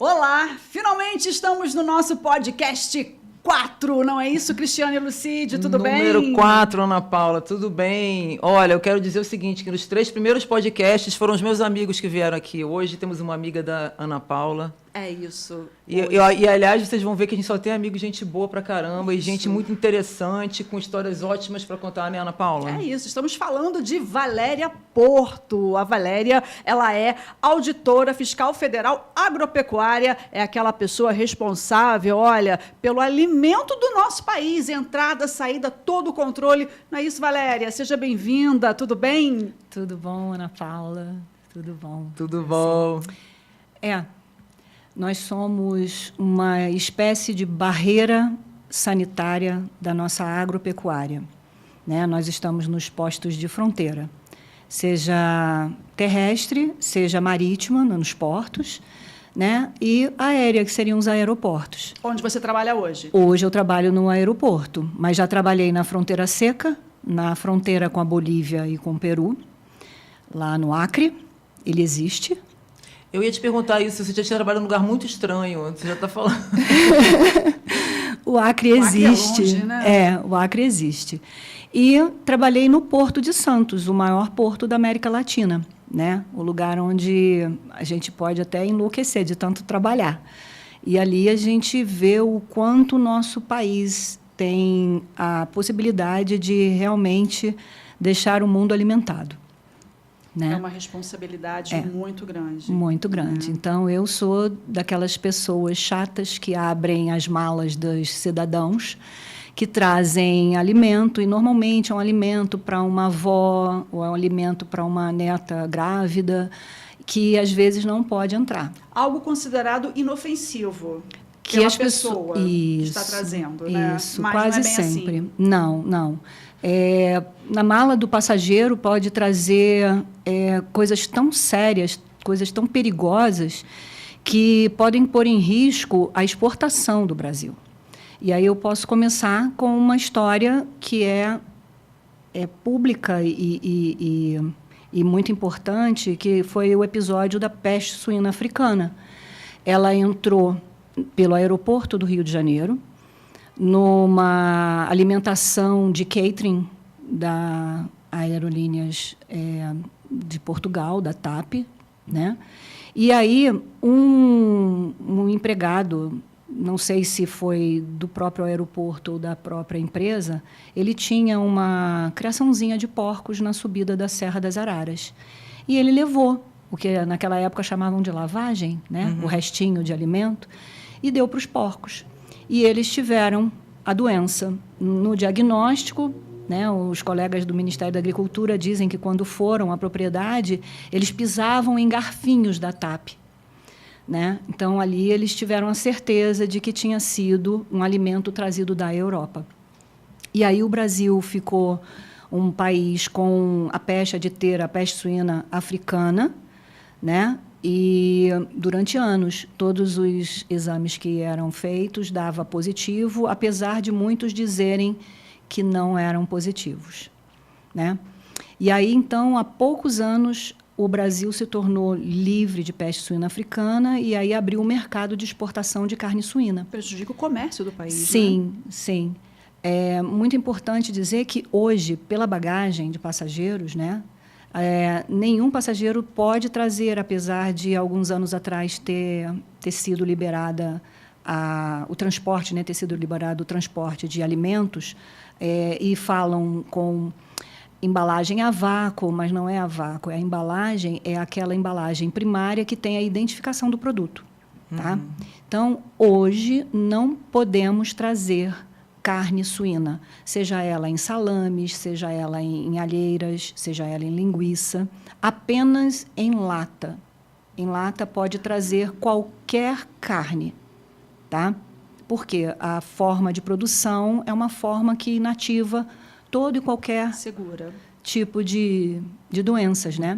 Olá, finalmente estamos no nosso podcast 4, não é isso, Cristiane Lucide? Tudo bem? Número 4, Ana Paula, tudo bem? Olha, eu quero dizer o seguinte, que nos 3 primeiros podcasts foram os meus amigos que vieram aqui. Hoje temos uma amiga da Ana Paula. É isso. E, aliás, vocês vão ver que a gente só tem amigo, gente boa pra caramba, e gente muito interessante, com histórias ótimas para contar, né, Ana Paula? É isso, estamos falando de Valéria Porto. A Valéria, ela é auditora fiscal federal agropecuária, é aquela pessoa responsável, olha, pelo alimento do nosso país, entrada, saída, todo o controle. Não é isso, Valéria? Seja bem-vinda, tudo bem? Tudo bom, Ana Paula? Tudo bom. Tudo bom. Nós somos uma espécie de barreira sanitária da nossa agropecuária, né? Nós estamos nos postos de fronteira, seja terrestre, seja marítima, nos portos, né? E aérea, que seriam os aeroportos. Onde você trabalha hoje? Hoje eu trabalho no aeroporto, mas já trabalhei na fronteira seca, na fronteira com a Bolívia e com o Peru, lá no Acre, ele existe. Eu ia te perguntar isso, você já tinha trabalhado num lugar muito estranho, você já está falando. O Acre existe. O Acre é longe, né? O Acre existe. E trabalhei no Porto de Santos, o maior porto da América Latina, né? O lugar onde a gente pode até enlouquecer de tanto trabalhar. E ali a gente vê o quanto o nosso país tem a possibilidade de realmente deixar o mundo alimentado. Né? É uma responsabilidade muito grande. Muito grande. Então, eu sou daquelas pessoas chatas que abrem as malas dos cidadãos, que trazem alimento, e normalmente é um alimento para uma avó, ou é um alimento para uma neta grávida, que às vezes não pode entrar. Algo considerado inofensivo. Que as pessoas que está trazendo, né? Isso, mas quase não é bem sempre. Assim. Não. Na mala do passageiro pode trazer coisas tão sérias, coisas tão perigosas, que podem pôr em risco a exportação do Brasil. E aí eu posso começar com uma história que é pública e muito importante, que foi o episódio da peste suína africana. Ela entrou pelo aeroporto do Rio de Janeiro, numa alimentação de catering da Aerolíneas de Portugal, da TAP, né? E aí um empregado, não sei se foi do próprio aeroporto ou da própria empresa, ele tinha uma criaçãozinha de porcos na subida da Serra das Araras. E ele levou o que naquela época chamavam de lavagem, né? O restinho de alimento, e deu para os porcos. E eles tiveram a doença. No diagnóstico, né, os colegas do Ministério da Agricultura dizem que, quando foram à propriedade, eles pisavam em garfinhos da TAP. Né? Então, ali eles tiveram a certeza de que tinha sido um alimento trazido da Europa. E aí o Brasil ficou um país com a peste, de ter a peste suína africana, né? E, durante anos, todos os exames que eram feitos davam positivo, apesar de muitos dizerem que não eram positivos, né? E aí, então, há poucos anos, o Brasil se tornou livre de peste suína africana e aí abriu o mercado de exportação de carne suína. Prejudica o comércio do país, sim, né? Sim. É muito importante dizer que, hoje, pela bagagem de passageiros, né, nenhum passageiro pode trazer, apesar de alguns anos atrás ter sido liberada o transporte, né, ter sido liberado o transporte de alimentos, e falam com embalagem a vácuo, mas não é a vácuo, a embalagem é aquela embalagem primária que tem a identificação do produto. Tá? Então, hoje, não podemos trazer carne suína, seja ela em salames, seja ela em alheiras, seja ela em linguiça, apenas em lata. Em lata pode trazer qualquer carne, tá? Porque a forma de produção é uma forma que inativa todo e qualquer segura tipo de doenças, né?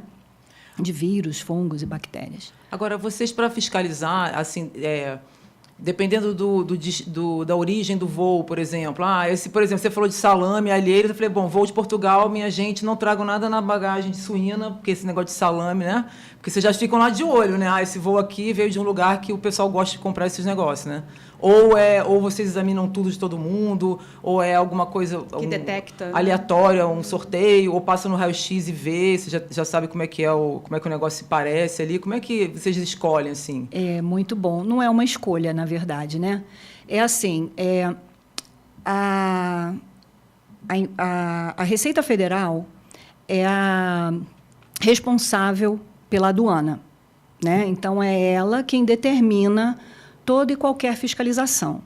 De vírus, fungos e bactérias. Agora, vocês, para fiscalizar, assim, dependendo da origem do voo, por exemplo. Por exemplo, você falou de salame, alheiro, eu falei, bom, voo de Portugal, minha gente, não trago nada na bagagem de suína, porque esse negócio de salame, né? Porque vocês já ficam lá de olho, né? Esse voo aqui veio de um lugar que o pessoal gosta de comprar esses negócios, né? Ou vocês examinam tudo de todo mundo, ou é alguma coisa que detecta, aleatória, um sorteio, ou passa no raio-x e vê, você já sabe como é que o negócio se parece ali, como é que vocês escolhem, assim? É muito bom. Não é uma escolha, na verdade, né? É assim, a Receita Federal é a responsável pela aduana, né? Então, é ela quem determina toda e qualquer fiscalização.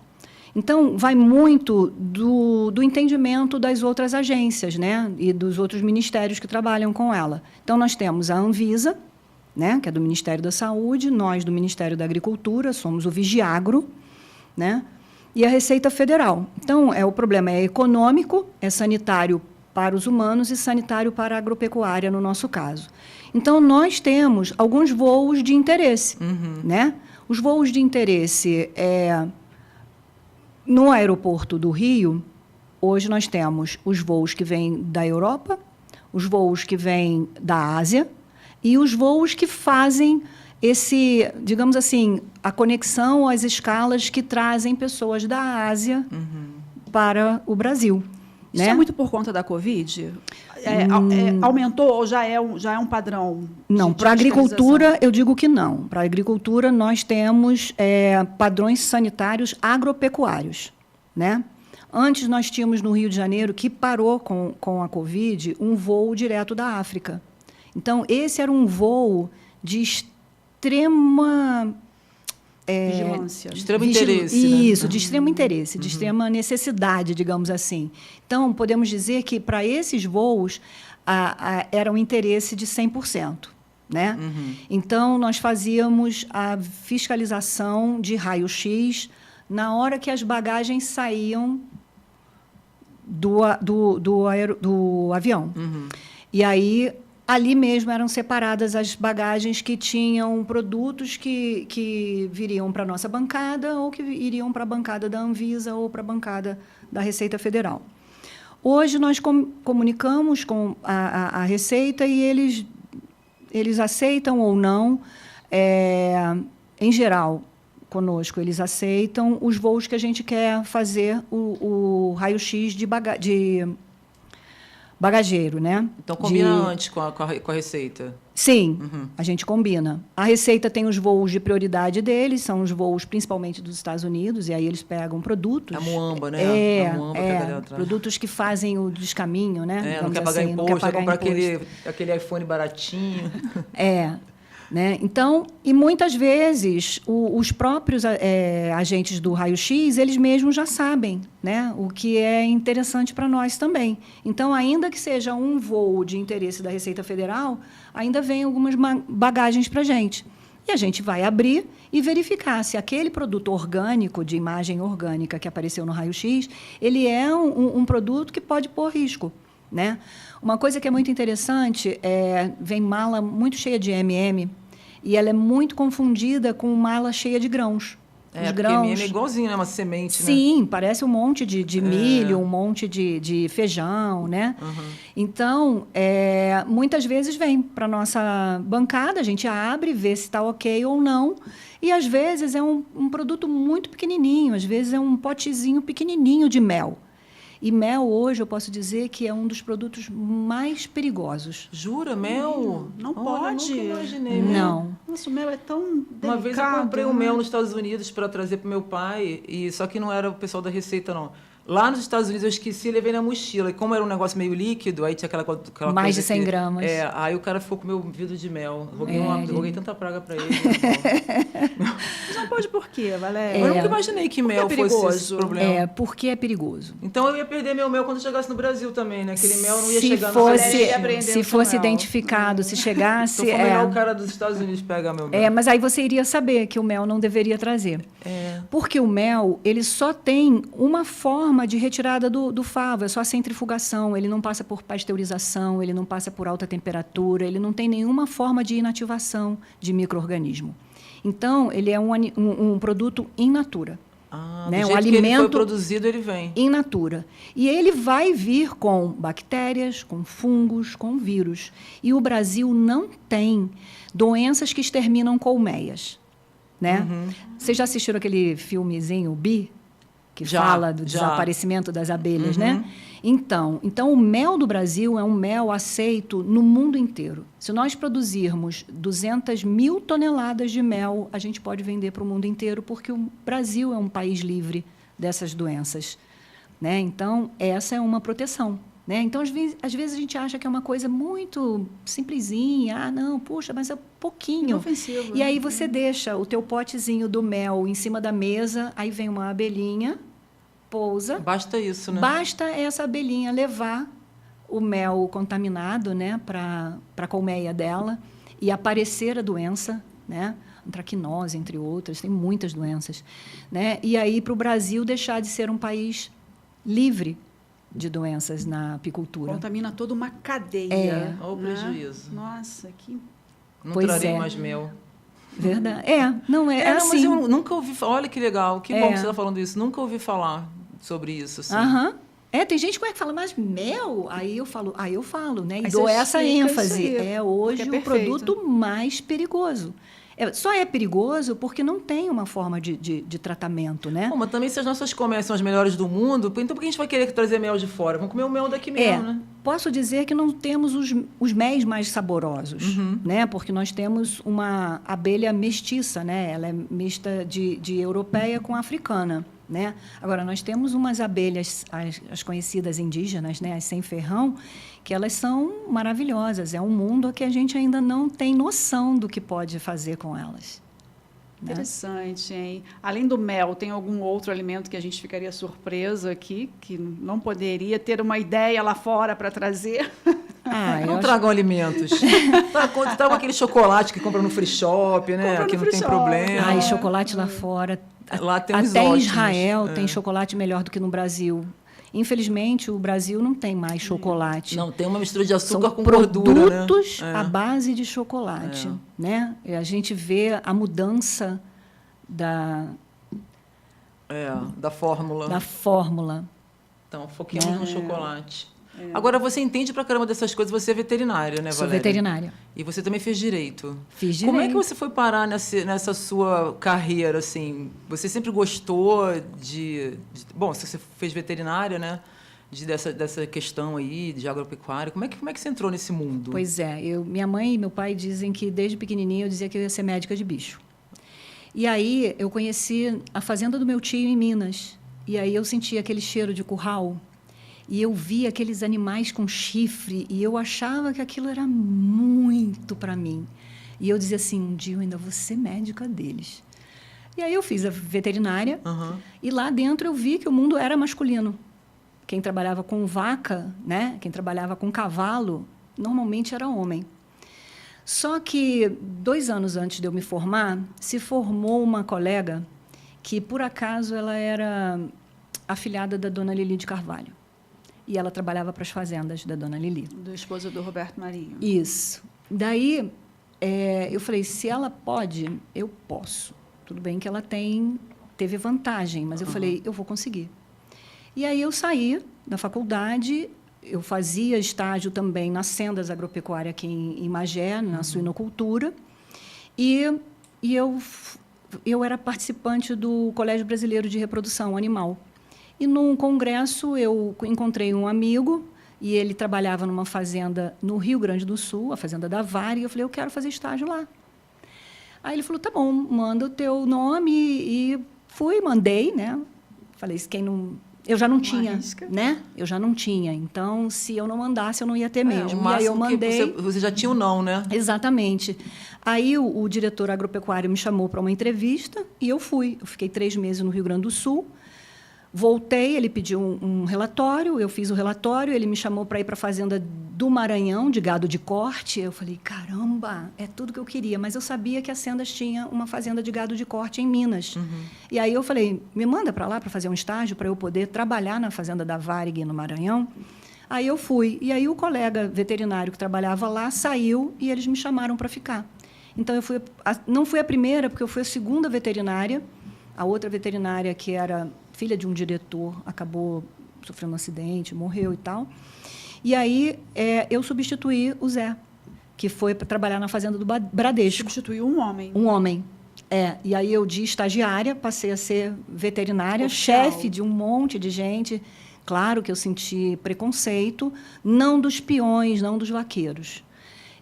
Então, vai muito do entendimento das outras agências, né? E dos outros ministérios que trabalham com ela. Então, nós temos a Anvisa, né? Que é do Ministério da Saúde, nós, do Ministério da Agricultura, somos o Vigiagro, né? E a Receita Federal. Então, o problema é econômico, é sanitário para os humanos e sanitário para a agropecuária, no nosso caso. Então, nós temos alguns voos de interesse, né? Os voos de interesse no aeroporto do Rio, hoje nós temos os voos que vêm da Europa, os voos que vêm da Ásia e os voos que fazem digamos assim, a conexão, as escalas que trazem pessoas da Ásia para o Brasil. Isso né? é muito por conta da Covid? Aumentou ou já é um padrão? Não, para a agricultura, eu digo que não. Para a agricultura, nós temos padrões sanitários agropecuários. Né? Antes, nós tínhamos no Rio de Janeiro, que parou com a Covid, um voo direto da África. Então, esse era um voo de extrema... vigilância. Extremo interesse. Isso, né? de extremo interesse, de extrema necessidade, digamos assim. Então, podemos dizer que, para esses voos, era um interesse de 100%. Né? Então, nós fazíamos a fiscalização de raio-x na hora que as bagagens saíam do avião. E aí... Ali mesmo eram separadas as bagagens que tinham produtos que viriam para a nossa bancada ou que iriam para a bancada da Anvisa ou para a bancada da Receita Federal. Hoje, nós comunicamos com a Receita e eles aceitam ou não, em geral, conosco, eles aceitam os voos que a gente quer fazer o raio-x de bagageiro, né? Então, combina antes com a Receita? Sim, a gente combina. A Receita tem os voos de prioridade deles, são os voos principalmente dos Estados Unidos, e aí eles pegam produtos. A muamba, né? A muamba que a galera traz. Produtos que fazem o descaminho, né? Não quer pagar imposto, vai comprar aquele iPhone baratinho. Né? Então, e muitas vezes os próprios agentes do raio-x, eles mesmos já sabem, né? O que é interessante para nós também. Então, ainda que seja um voo de interesse da Receita Federal, ainda vem algumas bagagens para a gente. E a gente vai abrir e verificar se aquele produto orgânico, de imagem orgânica que apareceu no raio-x, ele é um produto que pode pôr risco. Né? Uma coisa que é muito interessante vem mala muito cheia de e ela é muito confundida com mala cheia de grãos. Os grãos, porque é igualzinho, né? Uma semente, sim, né? Parece um monte de milho, um monte de feijão, né? Então, muitas vezes vem para a nossa bancada, a gente abre, vê se está ok ou não, e às vezes é um produto muito pequenininho, às vezes é um potezinho pequenininho de mel. E mel, hoje, eu posso dizer que é um dos produtos mais perigosos. Jura? Mel? Não pode. Eu nunca imaginei. Não. Nossa, o mel é tão delicado. Uma vez eu comprei um mel nos Estados Unidos para trazer para o meu pai, só que não era o pessoal da Receita, não. Lá nos Estados Unidos eu esqueci e levei na mochila. E como era um negócio meio líquido, aí tinha aquela mais coisa de 100 gramas. Aí o cara ficou com o meu vidro de mel. Roguei tanta praga para ele. Mas não pode por quê, Valéria? Eu nunca imaginei que mel fosse esse problema. Porque é perigoso. Então eu ia perder meu mel quando chegasse no Brasil também, né? Aquele mel não ia chegar Se fosse identificado, se chegasse... Então foi melhor o cara dos Estados Unidos pegar meu mel. Mas aí você iria saber que o mel não deveria trazer. Porque o mel, ele só tem uma forma forma de retirada do favo, é só centrifugação, ele não passa por pasteurização, ele não passa por alta temperatura, ele não tem nenhuma forma de inativação de micro-organismo. Então, ele é um produto in natura. Né? Do jeito que ele foi produzido, ele vem. In natura. E ele vai vir com bactérias, com fungos, com vírus. E o Brasil não tem doenças que exterminam colmeias. Né? Vocês já assistiram aquele filmezinho, Bee? Que fala do desaparecimento das abelhas, né? Então, o mel do Brasil é um mel aceito no mundo inteiro. Se nós produzirmos 200 mil toneladas de mel, a gente pode vender para o mundo inteiro, porque o Brasil é um país livre dessas doenças. Né? Então, essa é uma proteção. Né? Então, às vezes, a gente acha que é uma coisa muito simplesinha. Ah, não, puxa, mas é pouquinho. Inofensivo. E aí você deixa o teu potezinho do mel em cima da mesa, aí vem uma abelhinha, pousa. Basta isso, né? Basta essa abelhinha levar o mel contaminado, né, para a colmeia dela e aparecer a doença, né, antracnose, entre outras, tem muitas doenças, né, e aí para o Brasil deixar de ser um país livre de doenças na apicultura. Contamina toda uma cadeia. Olha o prejuízo. Nossa, que... Não trarei mais mel. Verdade. Não, é assim. Mas eu nunca ouvi falar. Olha que legal, que bom que você está falando isso. Nunca ouvi falar sobre isso. Assim. Tem gente que fala, mas mel? Aí eu falo, né? E dou essa ênfase. É hoje o produto mais perigoso. Só é perigoso porque não tem uma forma de tratamento, né? Bom, mas também se as nossas colmeias são as melhores do mundo, então por que a gente vai querer trazer mel de fora? Vamos comer o mel daqui mesmo, né? Posso dizer que não temos os méis mais saborosos, né? Porque nós temos uma abelha mestiça, né? Ela é mista de europeia com africana, né? Agora, nós temos umas abelhas, as conhecidas indígenas, né? As sem ferrão, que elas são maravilhosas. É um mundo que a gente ainda não tem noção do que pode fazer com elas. Né? Interessante, hein? Além do mel, tem algum outro alimento que a gente ficaria surpreso aqui, que não poderia ter uma ideia lá fora para trazer? Não tragam alimentos. Tragam aquele chocolate que compra no free shop, né? Que não tem problema. E chocolate lá fora. Lá tem uns até ótimos. Israel tem chocolate melhor do que no Brasil. Infelizmente, o Brasil não tem mais chocolate. Não, tem uma mistura de açúcar São com gordura, né? produtos à base de chocolate. Né? E a gente vê a mudança da fórmula. Da fórmula. Então, foquemos no chocolate. Agora, você entende pra caramba dessas coisas, você é veterinária, né, Valéria? Sou veterinária. E você também fez direito. Fiz direito. Como é que você foi parar nessa sua carreira, assim? Você sempre gostou bom, você fez veterinária, né? Dessa questão aí de agropecuária. Como é que você entrou nesse mundo? Pois é. Minha mãe e meu pai dizem que, desde pequenininha, eu dizia que eu ia ser médica de bicho. E aí, eu conheci a fazenda do meu tio em Minas. E aí, eu sentia aquele cheiro de curral. E eu via aqueles animais com chifre e eu achava que aquilo era muito para mim. E eu dizia assim, um dia eu ainda vou ser médica deles. E aí eu fiz a veterinária e lá dentro eu vi que o mundo era masculino. Quem trabalhava com vaca, né? Quem trabalhava com cavalo, normalmente era homem. Só que 2 anos antes de eu me formar, se formou uma colega que, por acaso, ela era afilhada da dona Lili de Carvalho. E ela trabalhava para as fazendas da dona Lili. Do esposo do Roberto Marinho. Isso. Daí, eu falei, se ela pode, eu posso. Tudo bem que ela teve vantagem, mas eu falei, eu vou conseguir. E aí eu saí da faculdade, eu fazia estágio também na Sendas Agropecuária aqui em Magé, na suinocultura, e eu era participante do Colégio Brasileiro de Reprodução Animal. E, num congresso, eu encontrei um amigo, e ele trabalhava numa fazenda no Rio Grande do Sul, a fazenda da Vara, e eu falei, eu quero fazer estágio lá. Aí ele falou, tá bom, manda o teu nome, e mandei, né? Falei, quem não... Eu já não tinha, né? Eu já não tinha. Então, se eu não mandasse, eu não ia ter mesmo. E aí eu mandei... Você já tinha o não, né? Exatamente. Aí o diretor agropecuário me chamou para uma entrevista, e eu fui. Eu fiquei 3 meses no Rio Grande do Sul. Voltei, ele pediu um relatório, eu fiz o relatório, ele me chamou para ir para a fazenda do Maranhão, de gado de corte. Eu falei, caramba, é tudo que eu queria. Mas eu sabia que a Sendas tinha uma fazenda de gado de corte em Minas. E aí eu falei, me manda para lá para fazer um estágio, para eu poder trabalhar na fazenda da Varig, no Maranhão. Aí eu fui. E aí o colega veterinário que trabalhava lá saiu e eles me chamaram para ficar. Então, não fui a primeira, porque eu fui a segunda veterinária. A outra veterinária, que era filha de um diretor, acabou sofrendo um acidente, morreu e tal. E aí eu substituí o Zé, que foi para trabalhar na fazenda do Bradesco. Substituiu um homem. Um homem. E aí eu, de estagiária, passei a ser veterinária, oficial. chefe de um monte de gente. Claro que eu senti preconceito, não dos peões, não dos vaqueiros.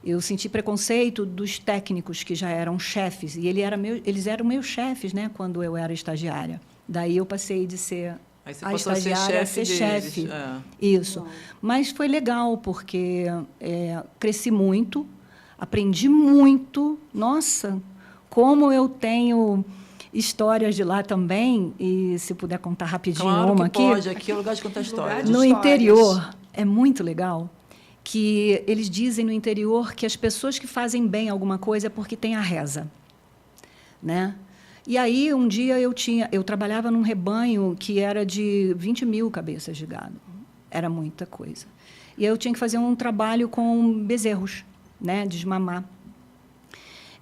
Eu senti preconceito dos técnicos que já eram chefes, e eles eram meus chefes, né, quando eu era estagiária. Daí eu passei de ser Aí você a passou estagiária a ser chefe deles. Isso. Bom. Mas foi legal, porque cresci muito, aprendi muito. Nossa, como eu tenho histórias de lá também, e se puder contar rapidinho Claro uma que aqui. pode, aqui é o lugar de contar histórias. de No histórias. interior, é muito legal, que eles dizem no interior que as pessoas que fazem bem alguma coisa é porque tem a reza, né? E aí, um dia, eu trabalhava num rebanho que era de 20 mil cabeças de gado. Era muita coisa. E eu tinha que fazer um trabalho com bezerros, né? Desmamar.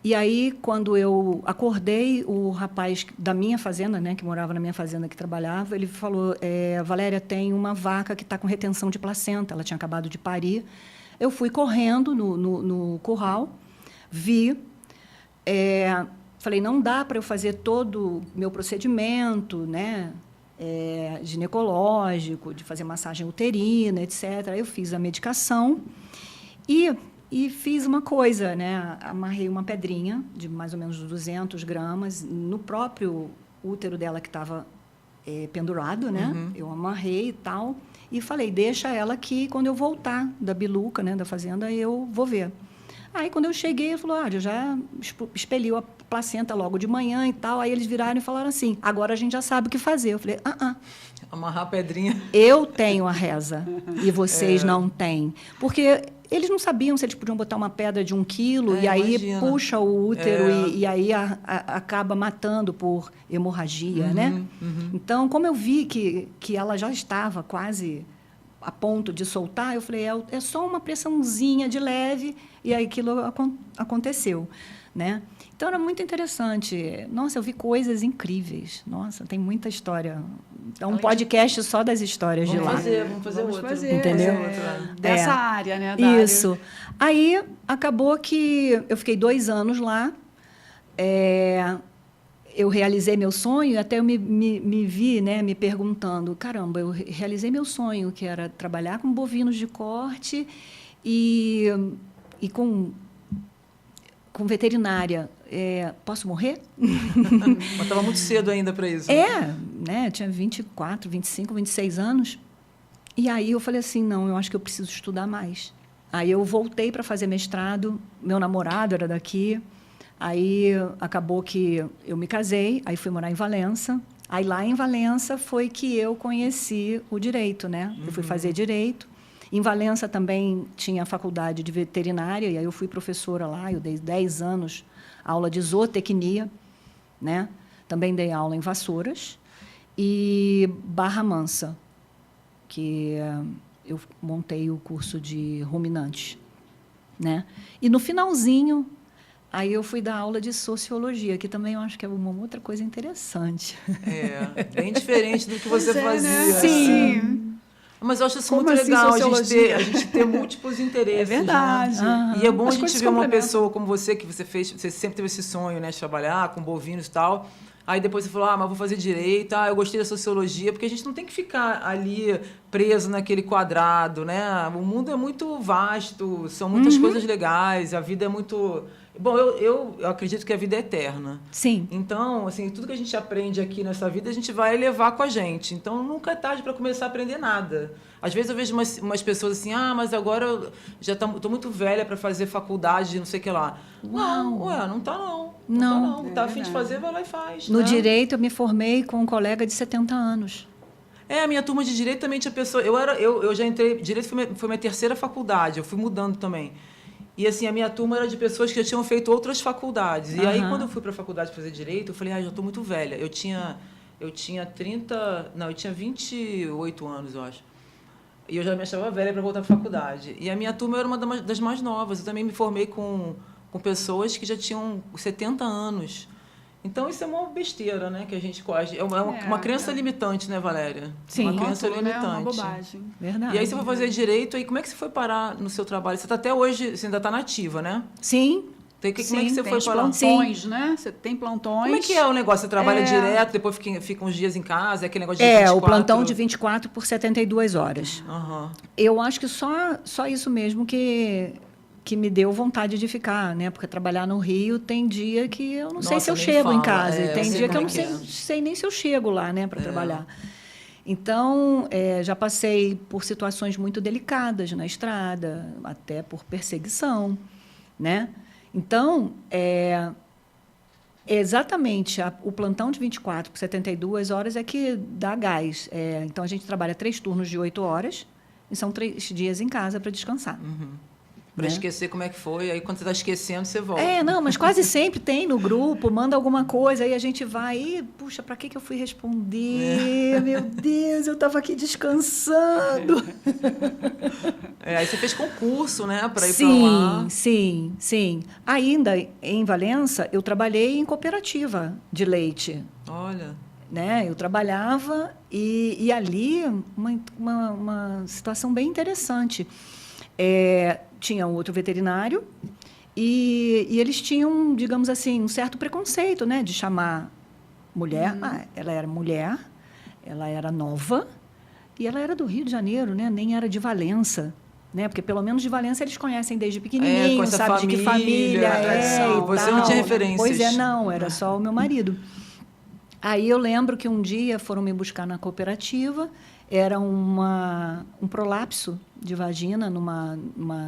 E aí, quando eu acordei, o rapaz da minha fazenda, né, que morava na minha fazenda, que trabalhava, ele falou, Valéria, tem uma vaca que está com retenção de placenta, ela tinha acabado de parir. Eu fui correndo no curral, vi, falei, não dá para eu fazer todo o meu procedimento, né, ginecológico, de fazer massagem uterina, etc. Eu fiz a medicação e fiz uma coisa, né? Amarrei uma pedrinha de mais ou menos 200 gramas no próprio útero dela que estava pendurado, né? Eu amarrei e tal e falei, deixa ela aqui, quando eu voltar da biluca, né, da fazenda, eu vou ver. Aí, quando eu cheguei, ele falou, já expeliu a placenta logo de manhã e tal. Aí eles viraram e falaram assim, agora a gente já sabe o que fazer. Eu falei, Amarrar a pedrinha. eu tenho a reza e vocês não têm. Porque eles não sabiam se eles podiam botar uma pedra de 1 quilo e aí imagina. puxa o útero e aí acaba matando por hemorragia, né? Então, como eu vi que ela já estava quase a ponto de soltar, eu falei, é só uma pressãozinha de leve, e aí aquilo aconteceu, né? Então, era muito interessante. Nossa, eu vi coisas incríveis. Nossa, tem muita história. É um podcast só das histórias de lá. Vamos fazer outro. Entendeu? Dessa área, né? Isso. Aí, acabou que eu fiquei 2 anos lá. Eu realizei meu sonho e até eu me vi, né, me perguntando, caramba, eu realizei meu sonho, que era trabalhar com bovinos de corte e com veterinária. Posso morrer? Mas estava muito cedo ainda para isso. Né, tinha 24, 25, 26 anos. E aí eu falei assim, não, eu acho que eu preciso estudar mais. Aí eu voltei para fazer mestrado, meu namorado era daqui. Aí acabou que eu me casei, aí fui morar em Valença. Aí lá em Valença foi que eu conheci o direito, né? Eu fui fazer direito. Em Valença também tinha a faculdade de veterinária, e aí eu fui professora lá, eu dei 10 anos aula de zootecnia, né? Também dei aula em Vassouras e Barra Mansa, que eu montei o curso de ruminantes, né? E no finalzinho, aí eu fui dar aula de sociologia, que também eu acho que é uma outra coisa interessante. Bem diferente do que você fazia. Né? Sim. Mas eu acho isso Como muito assim, legal, sociologia? a gente ter múltiplos interesses. É verdade. Né? E é bom As a gente coisas ver uma complementam. pessoa como você, que você sempre teve esse sonho, né, de trabalhar com bovinos e tal. Aí depois você falou, mas vou fazer direito, eu gostei da sociologia, porque a gente não tem que ficar ali preso naquele quadrado, né? O mundo é muito vasto, são muitas coisas legais, a vida é muito... Bom, eu acredito que a vida é eterna. Sim. Então, assim, tudo que a gente aprende aqui nessa vida, a gente vai levar com a gente. Então, nunca é tarde para começar a aprender nada. Às vezes eu vejo umas pessoas assim, mas agora eu já estou muito velha para fazer faculdade, não sei o que lá. Uau. Não tá não. Não. Tá não. Tá a fim de fazer, vai lá e faz. No né? direito, eu me formei com um colega de 70 anos. A minha turma de Direito também tinha pessoa... Eu já entrei... Direito foi minha terceira faculdade, eu fui mudando também. E, assim, a minha turma era de pessoas que já tinham feito outras faculdades. E aí, quando eu fui para a faculdade fazer Direito, eu falei, já estou muito velha. Eu tinha 28 anos, eu acho. E eu já me achava velha para voltar para a faculdade. E a minha turma era uma das mais novas. Eu também me formei com pessoas que já tinham 70 anos. Então, isso é uma besteira, né? Que a gente quase... É uma crença limitante, né, Valéria? Sim. Uma crença limitante. É uma bobagem. Verdade. E aí você foi fazer Direito, aí como é que você foi parar no seu trabalho? Você está até hoje, você ainda está nativa, né? Sim. Como é que você foi Tem parar? plantões, né? Você tem plantões. Como é que é o negócio? Você trabalha direto, depois fica uns dias em casa, é aquele negócio de 24... o plantão de 24 por 72 horas. Uhum. Eu acho que só isso mesmo que me deu vontade de ficar, né? Porque trabalhar no Rio tem dia que eu não sei se eu chego em casa. E tem dia que eu não sei nem se eu chego lá, né? Para trabalhar. Então, já passei por situações muito delicadas na estrada, até por perseguição, né? Então, exatamente o plantão de 24 por 72 horas é que dá gás. Então, a gente trabalha 3 turnos de 8 horas e são 3 dias em casa para descansar. Uhum. Para esquecer como é que foi, aí quando você está esquecendo, você volta. Não, mas quase sempre tem no grupo, manda alguma coisa, aí a gente vai, e, puxa, para que eu fui responder? Meu Deus, eu estava aqui descansando. Aí você fez concurso, né, para ir para lá. Sim. Ainda em Valença, eu trabalhei em cooperativa de leite. Olha. Né? Eu trabalhava e ali uma situação bem interessante. Tinha um outro veterinário e eles tinham, digamos assim, um certo preconceito, né, de chamar mulher. Ela era mulher, ela era nova e ela era do Rio de Janeiro, né, nem era de Valença. Né? Porque, pelo menos, de Valença eles conhecem desde pequenininho, sabe de que família e você não tinha referências. Pois não, era só o meu marido. Aí eu lembro que um dia foram me buscar na cooperativa, era um prolapso de vagina numa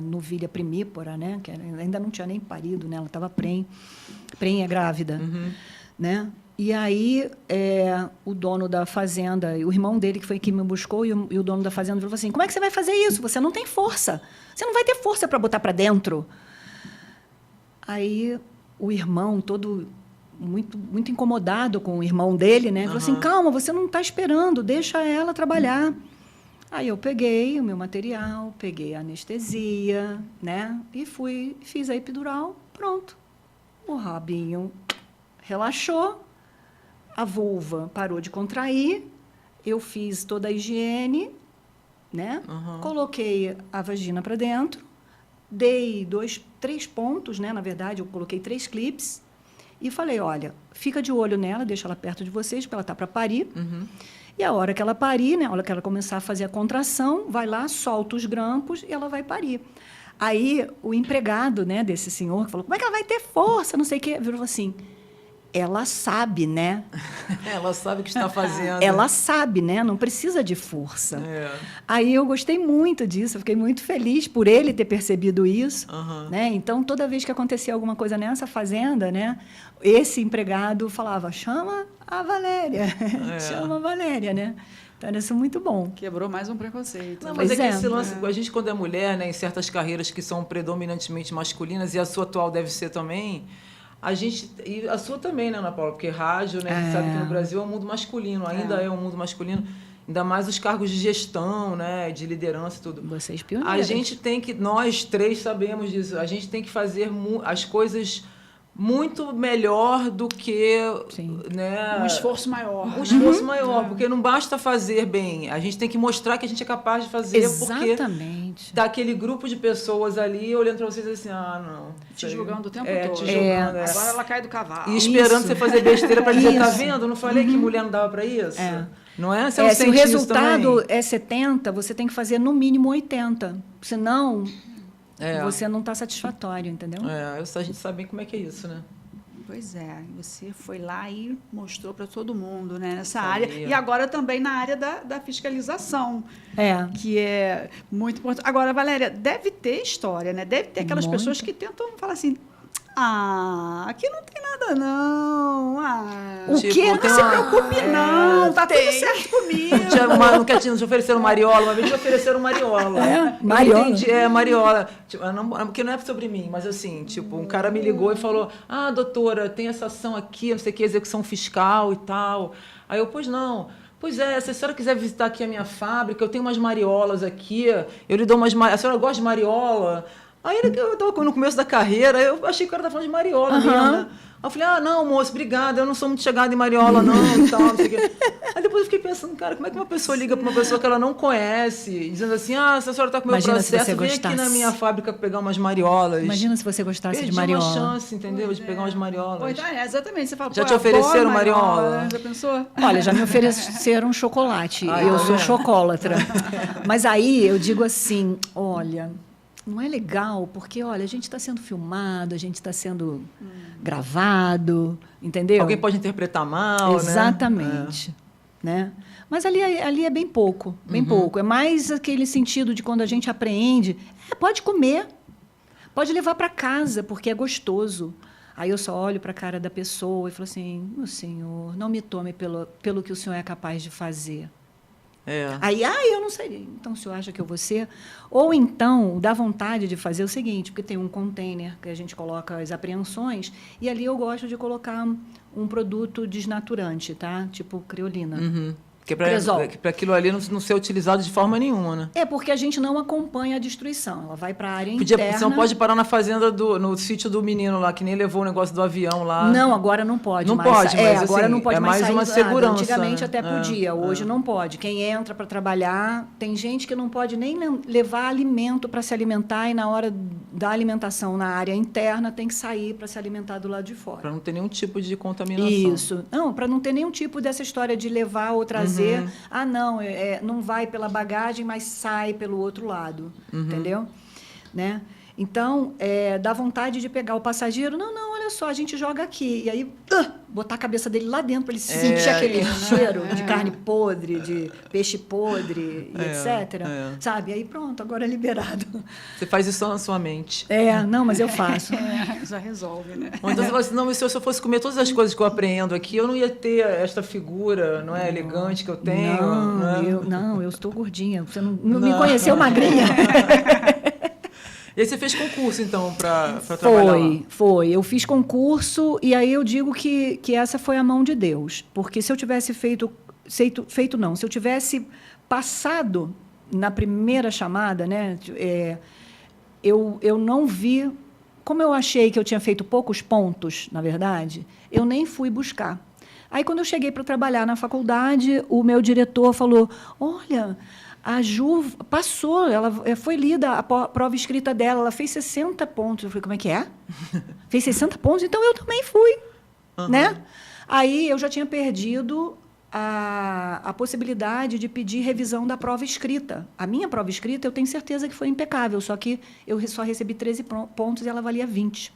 novilha primípora, né? Que ainda não tinha nem parido, né? Ela estava prenha grávida. Uhum. Né? E aí o dono da fazenda, o irmão dele que foi que me buscou, e o dono da fazenda falou assim, como é que você vai fazer isso? Você não tem força. Você não vai ter força para botar para dentro. Aí o irmão, todo muito, muito incomodado com o irmão dele, né? Falou assim, calma, você não está esperando, deixa ela trabalhar. Aí eu peguei o meu material, peguei a anestesia, né? E fiz a epidural, pronto. O rabinho relaxou, a vulva parou de contrair, eu fiz toda a higiene, né? Coloquei a vagina para dentro, dei 3 pontos, né? Na verdade, eu coloquei 3 clipes e falei, olha, fica de olho nela, deixa ela perto de vocês, porque ela está para parir. E a hora que ela parir, né? A hora que ela começar a fazer a contração, vai lá, solta os grampos e ela vai parir. Aí, o empregado, né, desse senhor, que falou, como é que ela vai ter força, não sei o quê, virou assim, ela sabe, né? Ela sabe o que está fazendo. Ela sabe, né? Não precisa de força. Aí eu gostei muito disso, eu fiquei muito feliz por ele ter percebido isso. Né? Então, toda vez que acontecia alguma coisa nessa fazenda, né, esse empregado falava, chama a Valéria, chama a Valéria, né? Então, isso é muito bom. Quebrou mais um preconceito. Não, mas que esse lance, a gente quando é mulher, né, em certas carreiras que são predominantemente masculinas, e a sua atual deve ser também, e a sua também, né, Ana Paula? Porque rádio, né, a gente sabe que no Brasil é um mundo masculino, ainda é um mundo masculino, ainda mais os cargos de gestão, né, de liderança e tudo. Vocês pioneiros. A gente tem que, nós 3 sabemos disso, a gente tem que fazer as coisas muito melhor do que, né, um esforço maior. Um esforço maior, porque não basta fazer bem, a gente tem que mostrar que a gente é capaz de fazer, exatamente, porque tá aquele grupo de pessoas ali olhando para vocês assim, não. Te julgando o tempo todo. Te julgando, Agora ela cai do cavalo. E esperando você fazer besteira para dizer, tá vendo? Não falei que mulher não dava para isso? Não é? Você não se o sente isso resultado também? é 70, você tem que fazer no mínimo 80, senão você não está satisfatório, entendeu? A gente sabe bem como é que é isso, né? Pois é, você foi lá e mostrou para todo mundo, né, nessa área. E agora também na área da fiscalização, que é muito importante. Agora, Valéria, deve ter história, né? Deve ter aquelas pessoas que tentam falar assim, Aqui não tem nada, não. O Tipo, quê? tem Não se uma- preocupe, não. Tá tudo certo comigo. Não quer te ofereceram mariola. Uma vez me ofereceram mariola. Mariola? Eu entendi, mariola. Tipo, porque não é sobre mim, mas assim, tipo, um cara me ligou e falou: doutora, tem essa ação aqui, não sei o que, execução fiscal e tal. Aí eu, pois não. Pois é, se a senhora quiser visitar aqui a minha fábrica, eu tenho umas mariolas aqui, eu lhe dou umas mariolas. A senhora gosta de mariola? Aí eu estava no começo da carreira, eu achei que o cara estava falando de mariola mesmo, né? Aí eu falei, não, moço, obrigada, eu não sou muito chegada em mariola, não, e tal, não sei o quê. Aí depois eu fiquei pensando, cara, como é que uma pessoa liga para uma pessoa que ela não conhece, dizendo assim, se a senhora está com o meu Imagina se processo, você vem aqui gostasse. na minha fábrica pegar umas mariolas. Imagina se você gostasse Perdi de mariola. uma chance, entendeu? De pegar umas mariolas. Pois exatamente. Você fala, Já pô, te eu ofereceram adoro mariola? Já pensou? Olha, já me ofereceram chocolate. Ai, Eu tá sou vendo? chocólatra. Mas aí eu digo assim, olha, não é legal, porque, olha, a gente está sendo filmado, a gente está sendo gravado, entendeu? Alguém pode interpretar mal, Exatamente. Né? Mas ali é bem pouco, bem pouco. É mais aquele sentido de quando a gente apreende, pode comer, pode levar para casa, porque é gostoso. Aí eu só olho para a cara da pessoa e falo assim, meu senhor, não me tome pelo que o senhor é capaz de fazer. Aí, eu não sei. Então, o senhor acha que eu vou ser? Ou então, dá vontade de fazer o seguinte, porque tem um container que a gente coloca as apreensões, e ali eu gosto de colocar um produto desnaturante, tá? Tipo creolina. Que Cresol. para aquilo ali não ser utilizado de forma nenhuma, né? É porque a gente não acompanha a destruição. Ela vai para a área interna. Você não pode parar na fazenda, no sítio do menino lá, que nem levou o negócio do avião lá. Não, agora não pode Não mais. pode, mas agora assim, não pode é mais mais uma sair nada. segurança, Antigamente né? até podia, hoje não pode. Quem entra para trabalhar, tem gente que não pode nem levar alimento para se alimentar e na hora da alimentação na área interna tem que sair para se alimentar do lado de fora. Para não ter nenhum tipo de contaminação. Isso. Não, para não ter nenhum tipo dessa história de levar ou trazer. Não, não vai pela bagagem, mas sai pelo outro lado. Entendeu? Né? Então, dá vontade de pegar o passageiro. Não, olha só, a gente joga aqui. E aí, botar a cabeça dele lá dentro para ele sentir aquele cheiro de carne podre, de peixe podre, e etc. Sabe? Aí pronto, agora é liberado. Você faz isso na sua mente. Não, mas eu faço. Já resolve, né? Ou então você fala assim, não, mas se eu fosse comer todas as coisas que eu apreendo aqui, eu não ia ter esta figura, não é, elegante que eu tenho. Não, eu estou gordinha. Você não me conheceu magrinha. E aí você fez concurso, então, para trabalhar lá? Foi. Eu fiz concurso e aí eu digo que essa foi a mão de Deus. Porque se eu tivesse se eu tivesse passado na primeira chamada, né, eu não vi. Como eu achei que eu tinha feito poucos pontos, na verdade, eu nem fui buscar. Aí, quando eu cheguei para trabalhar na faculdade, o meu diretor falou, olha, a Ju passou, ela foi lida a prova escrita dela, ela fez 60 pontos. Eu falei, como é que é? Fez 60 pontos? Então, eu também fui. Né? Aí, eu já tinha perdido a possibilidade de pedir revisão da prova escrita. A minha prova escrita, eu tenho certeza que foi impecável, só que eu só recebi 13 pontos e ela valia 20.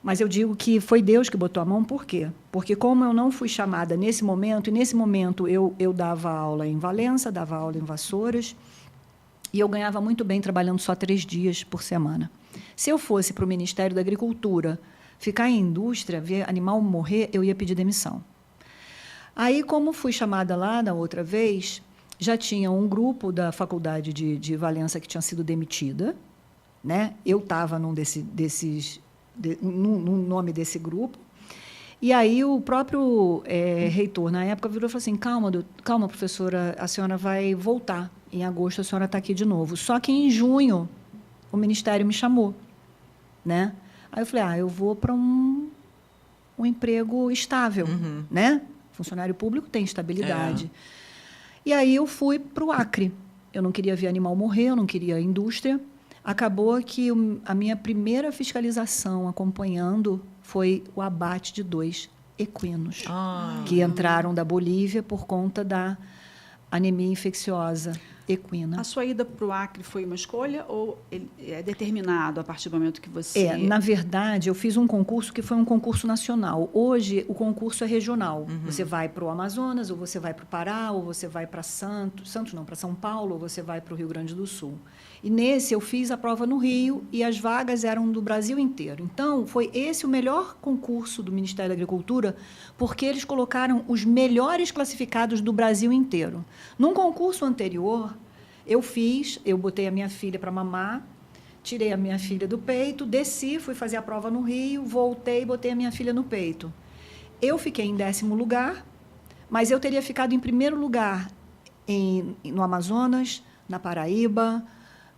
Mas eu digo que foi Deus que botou a mão, por quê? Porque como eu não fui chamada nesse momento, e nesse momento eu dava aula em Valença, dava aula em Vassouras, e eu ganhava muito bem trabalhando só 3 dias por semana. Se eu fosse para o Ministério da Agricultura, ficar em indústria, ver animal morrer, eu ia pedir demissão. Aí, como fui chamada lá da outra vez, já tinha um grupo da faculdade de Valença que tinha sido demitida, né? Eu estava no nome desse grupo. E aí o próprio reitor, na época, virou e falou assim, calma, professora, a senhora vai voltar. Em agosto, a senhora está aqui de novo. Só que em junho, o Ministério me chamou. Né? Aí eu falei, eu vou para um emprego estável. Né? Funcionário público tem estabilidade. E aí eu fui para o Acre. Eu não queria ver animal morrer, eu não queria indústria. Acabou que a minha primeira fiscalização acompanhando foi o abate de 2 equinos que entraram da Bolívia por conta da anemia infecciosa. equina. A sua ida para o Acre foi uma escolha ou ele é determinado a partir do momento que você... Na verdade, eu fiz um concurso que foi um concurso nacional. Hoje, o concurso é regional. Você vai para o Amazonas, ou você vai para o Pará, ou você vai para para São Paulo, ou você vai para o Rio Grande do Sul. E nesse, eu fiz a prova no Rio e as vagas eram do Brasil inteiro. Então, foi esse o melhor concurso do Ministério da Agricultura, porque eles colocaram os melhores classificados do Brasil inteiro. Num concurso anterior, eu botei a minha filha para mamar, tirei a minha filha do peito, desci, fui fazer a prova no Rio, voltei e botei a minha filha no peito. Eu fiquei em 10º lugar, mas eu teria ficado em primeiro lugar no Amazonas, na Paraíba,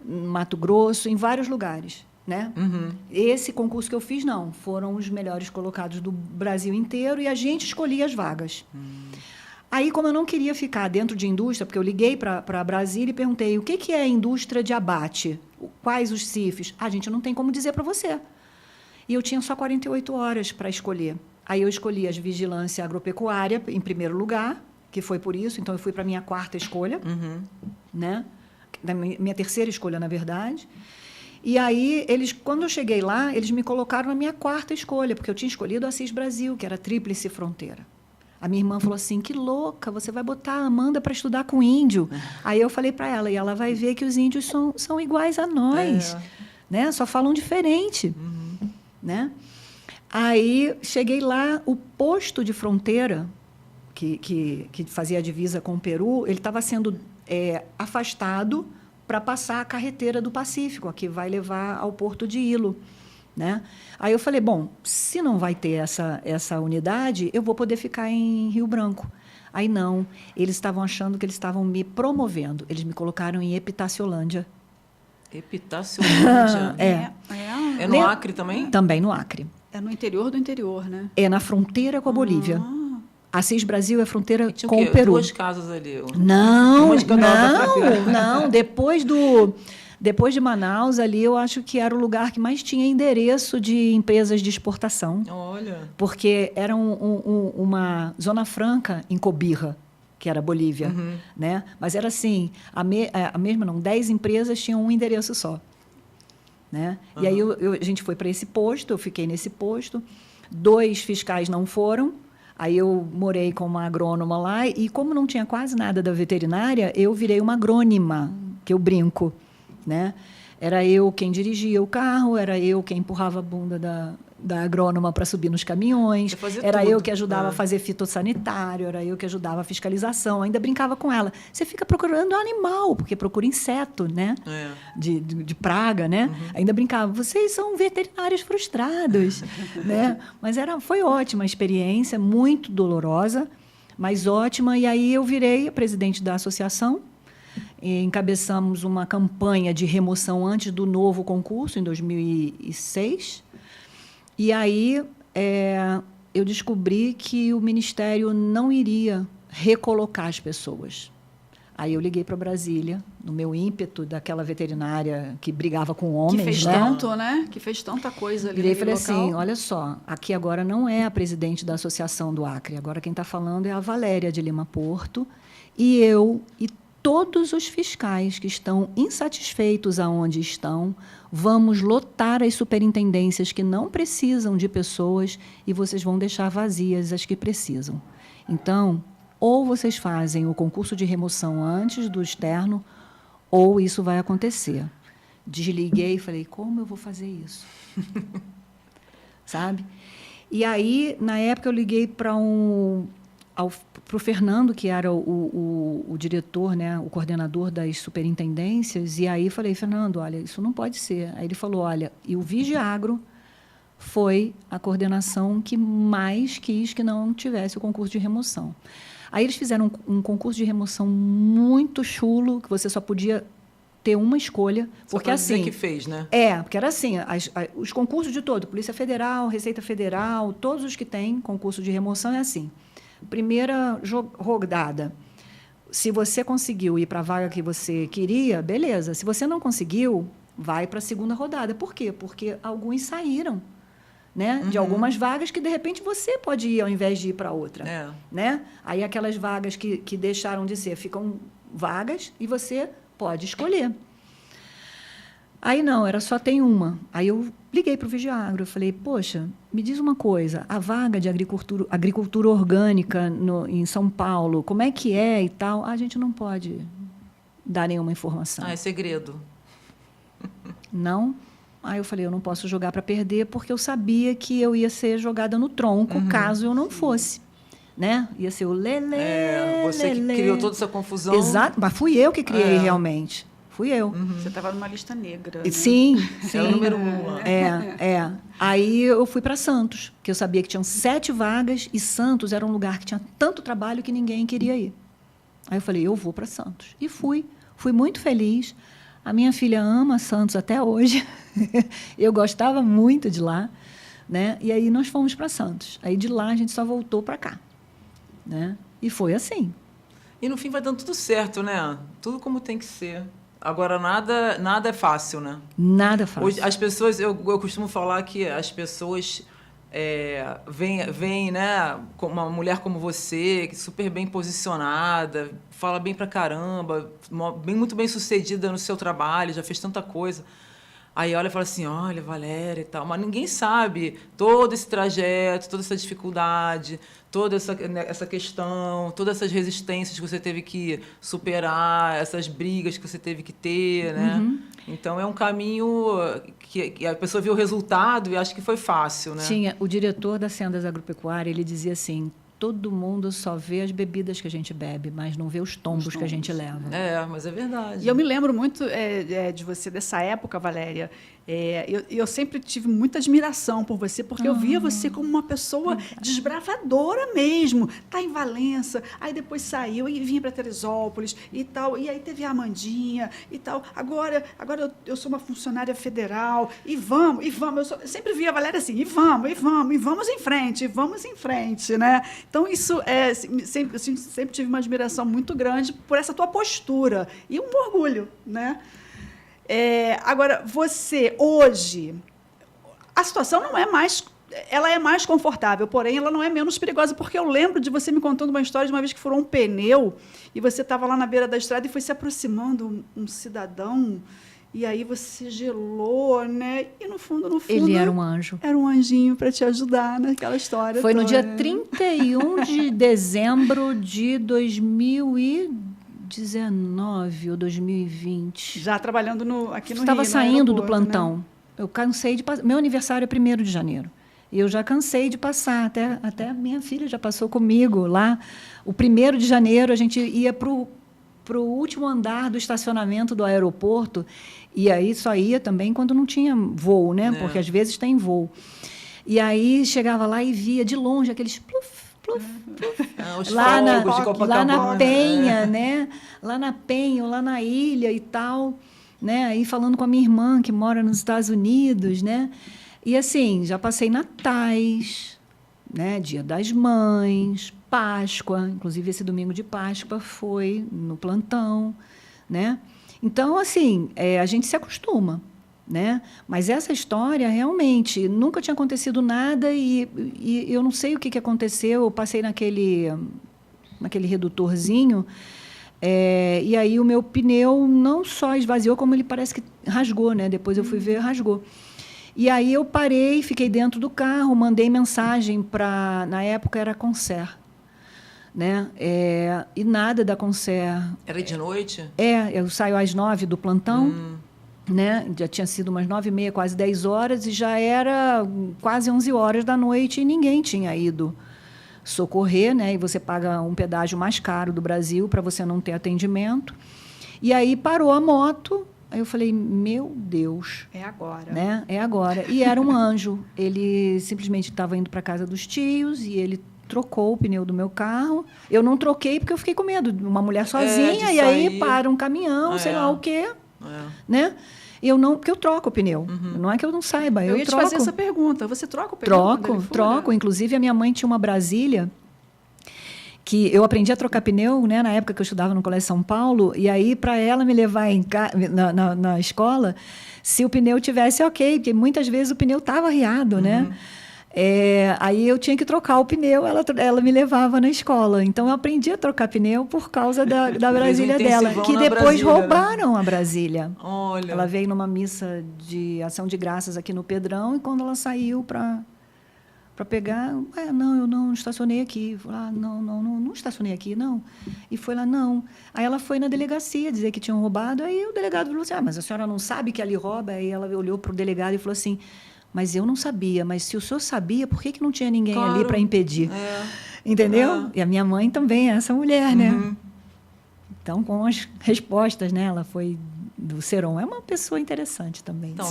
no Mato Grosso, em vários lugares, né? Esse concurso que eu fiz, não. Foram os melhores colocados do Brasil inteiro e a gente escolhia as vagas. Aí, como eu não queria ficar dentro de indústria, porque eu liguei para Brasília e perguntei o que é indústria de abate, quais os CIFs. Gente, não tem como dizer para você. E eu tinha só 48 horas para escolher. Aí eu escolhi as vigilância agropecuária em primeiro lugar, que foi por isso. Então, eu fui para a minha 4ª escolha, né? Da minha 3ª escolha, na verdade. E aí, quando eu cheguei lá, eles me colocaram na minha 4ª escolha, porque eu tinha escolhido a Assis Brasil, que era tríplice fronteira. A minha irmã falou assim, que louca, você vai botar a Amanda para estudar com índio. Aí eu falei para ela, e ela vai ver que os índios são iguais a nós, né? Só falam diferente. Né? Aí, cheguei lá, o posto de fronteira, que fazia a divisa com o Peru, ele estava sendo afastado para passar a carreteira do Pacífico, a que vai levar ao porto de Ilo. Né? Aí eu falei, bom, se não vai ter essa unidade, eu vou poder ficar em Rio Branco. Aí não, eles estavam achando que eles estavam me promovendo. Eles me colocaram em Epitaciolândia. Epitaciolândia? É no Acre também? Também no Acre. É no interior do interior, né? É na fronteira com a Bolívia. Assis Brasil é fronteira com o Peru. 2 casas ali. Não. Depois de Manaus, ali, eu acho que era o lugar que mais tinha endereço de empresas de exportação. Olha. Porque era uma zona franca em Cobija, que era a Bolívia. Né? Mas era assim, a mesma não, 10 empresas tinham um endereço só. Né? E aí a gente foi para esse posto, eu fiquei nesse posto. 2 fiscais não foram. Aí eu morei com uma agrônoma lá e, como não tinha quase nada da veterinária, eu virei uma agrônima, que eu brinco. Né? Era eu quem dirigia o carro, era eu quem empurrava a bunda da agrônoma para subir nos caminhões, era tudo. eu que ajudava a fazer fitossanitário, era eu que ajudava a fiscalização, ainda brincava com ela. Você fica procurando animal, porque procura inseto, né? De praga, né? Ainda brincava, vocês são veterinários frustrados. Né? Mas foi ótima a experiência, muito dolorosa, mas ótima. E aí eu virei a presidente da associação. Encabeçamos uma campanha de remoção antes do novo concurso, em 2006. E aí eu descobri que o Ministério não iria recolocar as pessoas. Aí eu liguei para Brasília, no meu ímpeto daquela veterinária que brigava com homens. Que fez tanto, né? Que fez tanta coisa ali. E falei assim, olha só, aqui agora não é a presidente da Associação do Acre, agora quem está falando é a Valéria de Lima Porto, e eu e todos os fiscais que estão insatisfeitos aonde estão, vamos lotar as superintendências que não precisam de pessoas e vocês vão deixar vazias as que precisam. Então, ou vocês fazem o concurso de remoção antes do externo, ou isso vai acontecer. Desliguei e falei, como eu vou fazer isso? Sabe? E aí, na época, eu liguei para o Fernando, que era o diretor, né, o coordenador das superintendências, e aí falei, Fernando, olha, isso não pode ser. Aí ele falou, olha, e o Vigiagro foi a coordenação que mais quis que não tivesse o concurso de remoção. Aí eles fizeram um concurso de remoção muito chulo, que você só podia ter uma escolha, porque assim... que fez, né? Porque era assim, os concursos de todo, Polícia Federal, Receita Federal, todos os que têm concurso de remoção é assim. Primeira rodada, se você conseguiu ir para a vaga que você queria, beleza. Se você não conseguiu, vai para a segunda rodada. Por quê? Porque alguns saíram, né, de algumas vagas que, de repente, você pode ir ao invés de ir para outra. Né? Aí, aquelas vagas que deixaram de ser, ficam vagas e você pode escolher. Aí não, era só tem uma. Aí eu liguei para o Vigiagro, eu falei, poxa, me diz uma coisa, a vaga de agricultura orgânica em São Paulo, como é que é e tal? A gente não pode dar nenhuma informação. É segredo. Não? Aí eu falei, eu não posso jogar para perder, porque eu sabia que eu ia ser jogada no tronco, caso eu não fosse. Né? Ia ser o lelê, você que criou toda essa confusão. Exato, mas fui eu que criei realmente. Fui eu. Você estava numa lista negra. Né? Sim, sim. É o número 1 lá. Aí eu fui para Santos, que eu sabia que tinham 7 vagas e Santos era um lugar que tinha tanto trabalho que ninguém queria ir. Aí eu falei, eu vou para Santos. E fui. Fui muito feliz. A minha filha ama Santos até hoje. Eu gostava muito de lá. Né? E aí nós fomos para Santos. Aí de lá a gente só voltou para cá. Né? E foi assim. E no fim vai dando tudo certo, né? Tudo como tem que ser. Agora, nada é fácil, né? Nada é fácil. Hoje, as pessoas, eu costumo falar que as pessoas veem, né, uma mulher como você, super bem posicionada, fala bem pra caramba, muito bem sucedida no seu trabalho, já fez tanta coisa. Aí olha e fala assim, olha, Valéria e tal. Mas ninguém sabe todo esse trajeto, toda essa dificuldade, toda essa questão, todas essas resistências que você teve que superar, essas brigas que você teve que ter, né? Então, é um caminho que a pessoa viu o resultado e acha que foi fácil, né? Tinha o diretor da Sendas Agropecuária, ele dizia assim, todo mundo só vê as bebidas que a gente bebe, mas não vê os tombos que a gente leva. Mas é verdade. E eu me lembro muito de você, dessa época, Valéria. Eu sempre tive muita admiração por você, porque eu via você como uma pessoa desbravadora mesmo. Tá em Valença, aí depois saiu e vinha para Teresópolis e tal. E aí teve a Amandinha e tal. Agora eu sou uma funcionária federal e vamos. Eu sempre via a Valéria assim, e vamos em frente, né? Então, isso sempre tive uma admiração muito grande por essa tua postura e um orgulho, né? Agora, você, hoje, a situação não é mais... Ela é mais confortável, porém, ela não é menos perigosa, porque eu lembro de você me contando uma história de uma vez que furou um pneu e você estava lá na beira da estrada e foi se aproximando um cidadão... E aí você gelou, né? E no fundo... Ele era um anjo. Era um anjinho para te ajudar naquela história. Foi no dia né? 31 de dezembro de 2019 ou 2020. Já trabalhando aqui no Rio. Estava saindo do aeroporto, plantão. Né? Eu cansei de passar. Meu aniversário é 1º de janeiro. E eu já cansei de passar. Até minha filha já passou comigo lá. O 1º de janeiro a gente ia para o último andar do estacionamento do aeroporto, e aí só ia também quando não tinha voo, né? Porque às vezes tem voo. E aí chegava lá e via de longe aqueles pluf, pluf, pluf. Lá na Penha, né? Lá na Penha, ou lá na ilha e tal, né? Aí falando com a minha irmã, que mora nos Estados Unidos, né? E assim, já passei natais, né? Dia das Mães, Páscoa, inclusive esse domingo de Páscoa foi no plantão, né? Então, assim, a gente se acostuma, né? Mas essa história, realmente, nunca tinha acontecido nada e eu não sei o que aconteceu, eu passei naquele redutorzinho, e aí o meu pneu não só esvaziou, como ele parece que rasgou, né? Depois eu fui ver, rasgou. E aí eu parei, fiquei dentro do carro, mandei mensagem para... Na época era Concer, né? E nada da Concer. Era de noite? Eu saio às 9 do plantão, né? Já tinha sido umas 9h30, quase 10 horas, e já era quase 11 horas da noite e ninguém tinha ido socorrer, né? E você paga um pedágio mais caro do Brasil para você não ter atendimento. E aí parou a moto. Aí eu falei, meu Deus. É agora. Né? É agora. E era um anjo. Ele simplesmente estava indo para a casa dos tios e ele trocou o pneu do meu carro. Eu não troquei porque eu fiquei com medo. Uma mulher sozinha e aí para um caminhão, sei lá o quê. Né? Eu não, porque eu troco o pneu. Não é que eu não saiba, eu ia troco. te fazer essa pergunta. Você troca o pneu? Troco. Inclusive, a minha mãe tinha uma Brasília que eu aprendi a trocar pneu, né, na época que eu estudava no Colégio São Paulo, e aí, para ela me levar na escola, se o pneu tivesse ok, porque muitas vezes o pneu estava arriado, né? Aí eu tinha que trocar o pneu, ela me levava na escola. Então eu aprendi a trocar pneu por causa da Brasília dela, que depois Brasília, roubaram a Brasília. Olha. Ela veio numa missa de ação de graças aqui no Pedrão, e quando ela saiu para pegar, não, eu não estacionei aqui. Não estacionei aqui, não. E foi lá, não. Aí ela foi na delegacia dizer que tinham roubado, aí o delegado falou assim, mas a senhora não sabe que ali rouba? Aí ela olhou para o delegado e falou assim, mas eu não sabia, mas se o senhor sabia, por que não tinha ninguém ali para impedir? Entendeu? E a minha mãe também é essa mulher, né? Então, com as respostas, né? Ela foi do Seron. É uma pessoa interessante também. Então,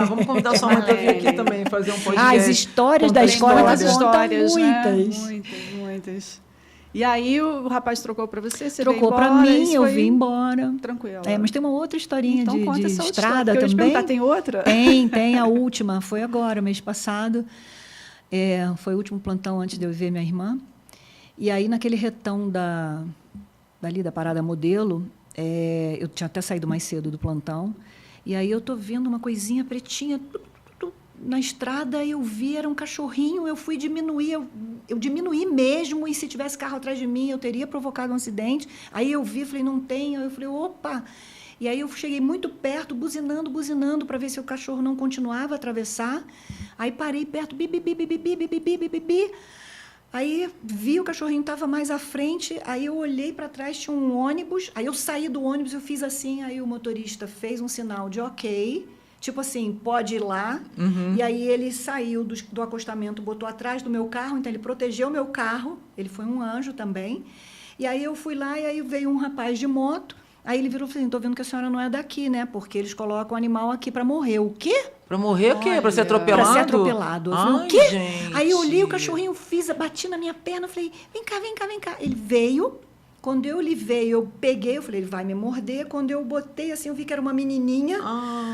vamos convidar sua mãe para vir aqui também, fazer um podcast. As histórias da escola muitas histórias, muitas. Né? Muitas. E aí o rapaz trocou para você trocou para mim, eu vim embora. Tranquilo. Mas tem uma outra historinha então, de estrada também. Tem outra? Tem a última. Foi agora, mês passado. Foi o último plantão antes de eu ver minha irmã. E aí, naquele retão dali da Parada Modelo, eu tinha até saído mais cedo do plantão, e aí eu estou vendo uma coisinha pretinha na estrada, eu vi, era um cachorrinho, eu fui diminuir, eu diminuí mesmo, e se tivesse carro atrás de mim, eu teria provocado um acidente. Aí eu vi, falei, não tem, aí eu falei, opa! E aí eu cheguei muito perto, buzinando, para ver se o cachorro não continuava a atravessar. Aí parei perto, bi. Aí vi o cachorrinho estava mais à frente, aí eu olhei para trás, tinha um ônibus, aí eu saí do ônibus, eu fiz assim, aí o motorista fez um sinal de ok, tipo assim, pode ir lá, e aí ele saiu do acostamento, botou atrás do meu carro, então ele protegeu o meu carro, ele foi um anjo também, e aí eu fui lá, e aí veio um rapaz de moto, aí ele virou e falou assim, estou vendo que a senhora não é daqui, né, porque eles colocam o animal aqui para morrer. O quê? Para morrer o quê? Para ser atropelado? Para ser atropelado. Eu falei, o quê? Gente. Aí eu olhei o cachorrinho, bati na minha perna, falei, vem cá. Ele veio, quando ele veio, eu peguei, eu falei, ele vai me morder. Quando eu botei assim, eu vi que era uma menininha.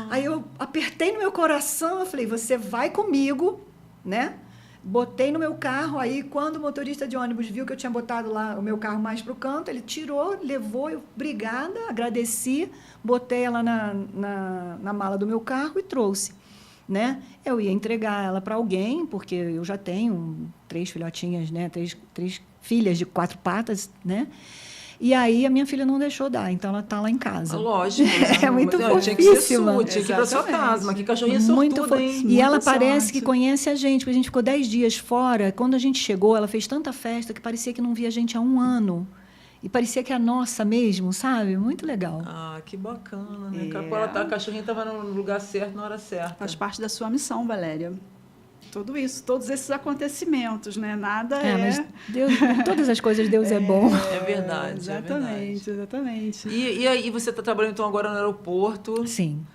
Aí eu apertei no meu coração, eu falei, você vai comigo, né? Botei no meu carro, aí quando o motorista de ônibus viu que eu tinha botado lá o meu carro mais para o canto, ele tirou, levou, eu, obrigada, agradeci, botei ela na mala do meu carro e trouxe, né? Eu ia entregar ela para alguém, porque eu já tenho 3 filhotinhas, né? Três filhas de 4 patas, né? E aí a minha filha não deixou dar, então ela está lá em casa. Lógico. É muito fofíssima. Tinha que ser sua, tinha que ir para sua casa, mas que cachorrinha sortuda, hein? E ela parece que conhece a gente, porque a gente ficou 10 dias fora. Quando a gente chegou, ela fez tanta festa que parecia que não via a gente há 1 ano. E parecia que é a nossa mesmo, sabe? Muito legal. Que bacana, né? A cachorrinha estava no lugar certo, na hora certa. Faz parte da sua missão, Valéria. Tudo isso, todos esses acontecimentos, né? Nada mas Deus, todas as coisas Deus é bom. É verdade, exatamente. E aí você está trabalhando então agora no aeroporto? Sim.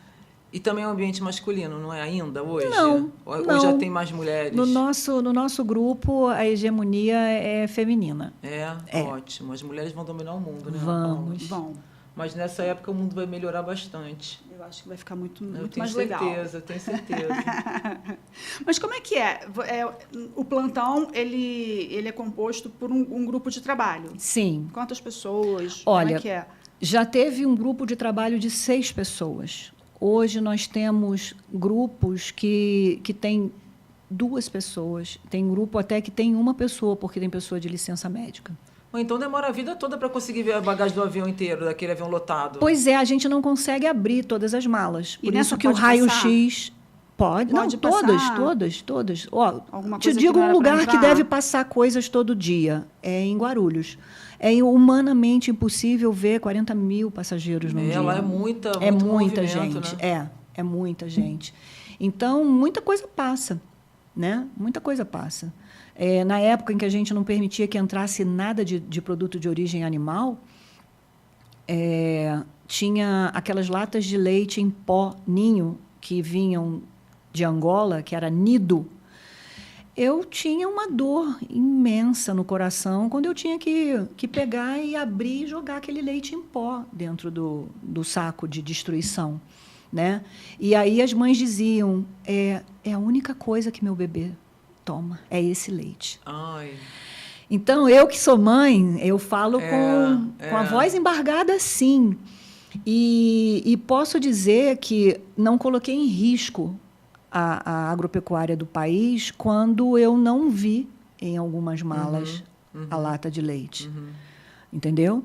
E também é um ambiente masculino, não é ainda hoje? Não. Ou já tem mais mulheres? No nosso grupo, a hegemonia é feminina. Ótimo. As mulheres vão dominar o mundo, né? Vão. Mas nessa época o mundo vai melhorar bastante. Eu acho que vai ficar muito eu mais legal. Eu tenho certeza. Mas como é que é? O plantão, ele é composto por um grupo de trabalho? Sim. Quantas pessoas? Olha, como é que é? Já teve um grupo de trabalho de 6 pessoas. Hoje nós temos grupos que tem 2 pessoas. Tem grupo até que tem 1 pessoa, porque tem pessoa de licença médica. Ou então demora a vida toda para conseguir ver a bagagem do avião inteiro, daquele avião lotado. Pois é, a gente não consegue abrir todas as malas. Por isso que o pode raio-x... Pode passar? Todas. Ó, alguma te coisa digo que não um era pra lugar que entrar? deve passar coisas todo dia. É em Guarulhos. É humanamente impossível ver 40 mil passageiros num dia. Lá é muita gente. Né? É muita gente. Então, muita coisa passa, né? Muita coisa passa. Na época em que a gente não permitia que entrasse nada de produto de origem animal, tinha aquelas latas de leite em pó, ninho, que vinham de Angola, que era nido. Eu tinha uma dor imensa no coração quando eu tinha que pegar e abrir e jogar aquele leite em pó dentro do saco de destruição, né? E aí as mães diziam, é a única coisa que meu bebê toma, é esse leite. Ai. Então, eu que sou mãe, eu falo com a voz embargada, sim. E posso dizer que não coloquei em risco a agropecuária do país quando eu não vi em algumas malas a lata de leite. Entendeu?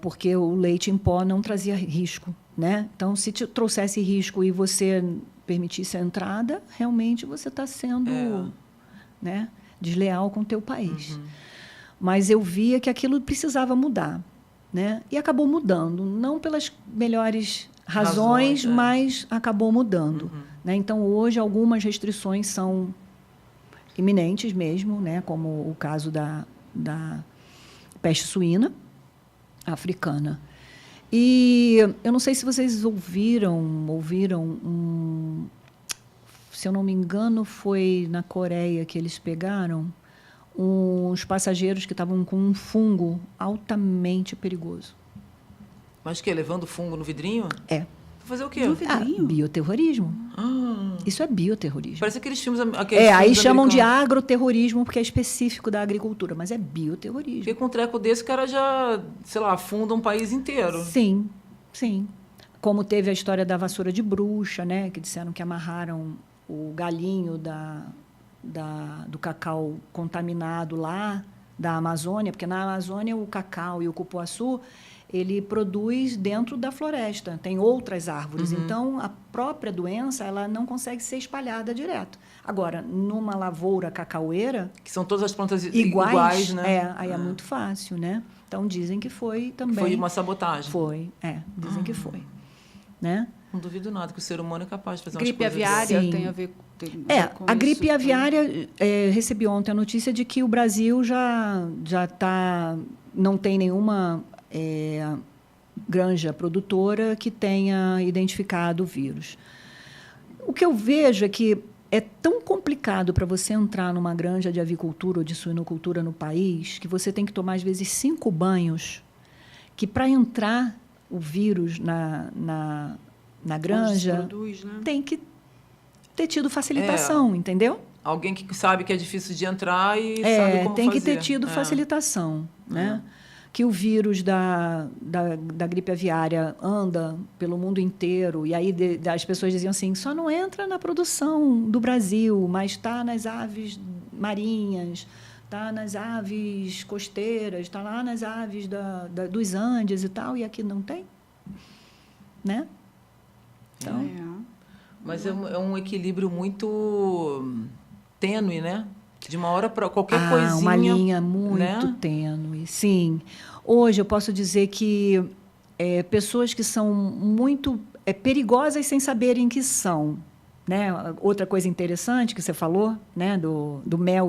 Porque o leite em pó não trazia risco, né? Então, se te trouxesse risco e você permitisse a entrada, realmente você está sendo né, desleal com o teu país. Mas eu via que aquilo precisava mudar, né? E acabou mudando, não pelas melhores razões, mas acabou mudando. Né? Então, hoje, algumas restrições são iminentes mesmo, né? Como o caso da peste suína africana. E eu não sei se vocês ouviram se eu não me engano, foi na Coreia que eles pegaram uns passageiros que estavam com um fungo altamente perigoso. Mas o quê? Levando fungo no vidrinho? É. Fazer o quê? No vidrinho? Bioterrorismo. Isso é bioterrorismo. Parece aqueles filmes... Aí chamam de agroterrorismo porque é específico da agricultura, mas é bioterrorismo. Porque com um treco desse, o cara já, sei lá, afunda um país inteiro. Sim, sim. Como teve a história da vassoura de bruxa, né? Que disseram que amarraram o galinho do cacau contaminado lá da Amazônia, porque na Amazônia o cacau e o cupuaçu ele produz dentro da floresta, tem outras árvores. Então, a própria doença ela não consegue ser espalhada direto. Agora, numa lavoura cacaueira... Que são todas as plantas iguais, né? Aí é muito fácil, né? Então, dizem que foi também... Foi uma sabotagem. Foi, dizem que foi. Né? Não duvido nada que o ser humano é capaz de fazer umas Gripe coisas aviária assim. tem a ver com a gripe isso, aviária, recebi ontem a notícia de que o Brasil já não tem nenhuma granja produtora que tenha identificado o vírus. O que eu vejo é que é tão complicado para você entrar numa granja de avicultura ou de suinocultura no país que você tem que tomar, às vezes, 5 banhos, que para entrar o vírus na granja produz, né? tem que ter tido facilitação, entendeu? Alguém que sabe que é difícil de entrar e sabe como tem fazer. que ter tido facilitação, né? Que o vírus da gripe aviária anda pelo mundo inteiro, e aí as pessoas diziam assim, só não entra na produção do Brasil, mas está nas aves marinhas, está nas aves costeiras, está lá nas aves dos Andes e tal, e aqui não tem, né? Então, Mas é um equilíbrio muito tênue, né? De uma hora para qualquer coisinha... uma linha muito né? tênue, sim. Hoje eu posso dizer que pessoas que são muito perigosas sem saberem que são, né? Outra coisa interessante que você falou, né? do mel